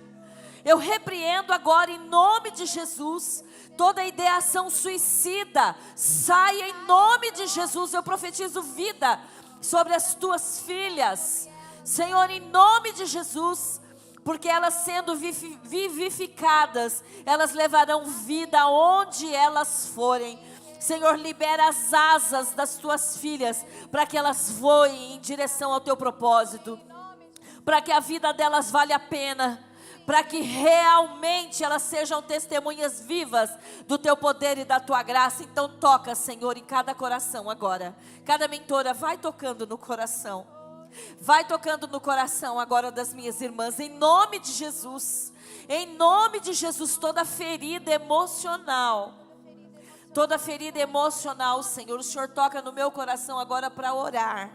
Eu repreendo agora em nome de Jesus toda ideação suicida. Saia em nome de Jesus. Eu profetizo vida sobre as tuas filhas, Senhor, em nome de Jesus. Porque elas sendo vivificadas, elas levarão vida aonde elas forem. Senhor, libera as asas das tuas filhas, para que elas voem em direção ao teu propósito, para que a vida delas valha a pena, para que realmente elas sejam testemunhas vivas do teu poder e da tua graça. Então toca, Senhor, em cada coração agora. Cada mentora vai tocando no coração. Vai tocando no coração agora das minhas irmãs, em nome de Jesus. Em nome de Jesus, toda ferida emocional, Senhor, o Senhor toca no meu coração agora para orar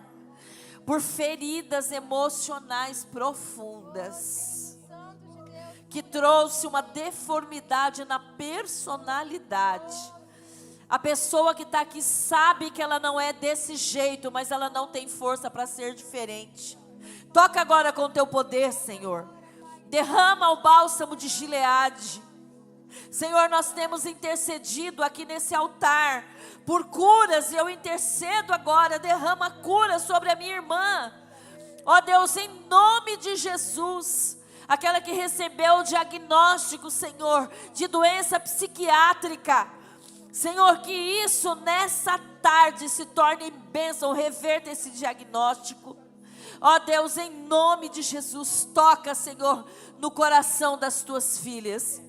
por feridas emocionais profundas, que trouxe uma deformidade na personalidade. A pessoa que está aqui sabe que ela não é desse jeito, mas ela não tem força para ser diferente. Toca agora com o teu poder, Senhor. Derrama o bálsamo de Gileade. Senhor, nós temos intercedido aqui nesse altar por curas, e eu intercedo agora. Derrama cura sobre a minha irmã. Ó Deus, em nome de Jesus. Aquela que recebeu o diagnóstico, Senhor, de doença psiquiátrica. Senhor, que isso nessa tarde se torne bênção, reverta esse diagnóstico. Ó Deus, em nome de Jesus, toca, Senhor, no coração das tuas filhas,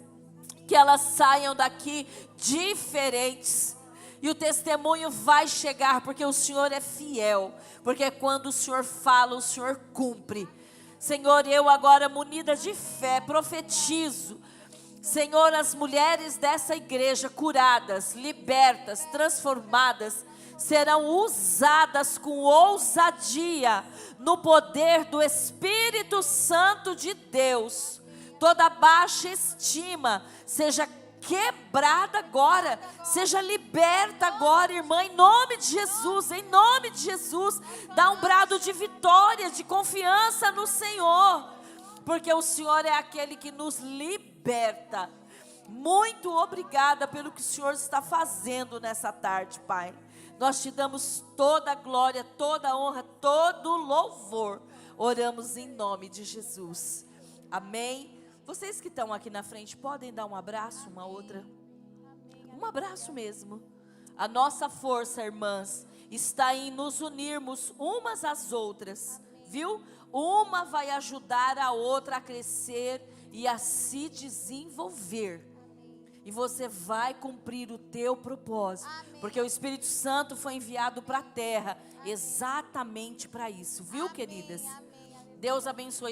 que elas saiam daqui diferentes, e o testemunho vai chegar, porque o Senhor é fiel, porque quando o Senhor fala, o Senhor cumpre. Senhor, eu agora munida de fé, profetizo, Senhor, as mulheres dessa igreja curadas, libertas, transformadas, serão usadas com ousadia no poder do Espírito Santo de Deus. Toda baixa estima seja quebrada agora, seja liberta agora, irmã, em nome de Jesus, em nome de Jesus. Dá um brado de vitória, de confiança no Senhor, porque o Senhor é aquele que nos liberta. Muito obrigada pelo que o Senhor está fazendo nessa tarde, Pai. Nós te damos toda a glória, toda a honra, todo o louvor. Oramos em nome de Jesus. Amém. Vocês que estão aqui na frente, podem dar um abraço, uma outra? Um abraço mesmo. A nossa força, irmãs, está em nos unirmos umas às outras, viu? Uma vai ajudar a outra a crescer e a se desenvolver. E você vai cumprir o teu propósito. Amém. Porque o Espírito Santo foi enviado para a terra exatamente para isso, viu, queridas? Amém. Deus abençoe.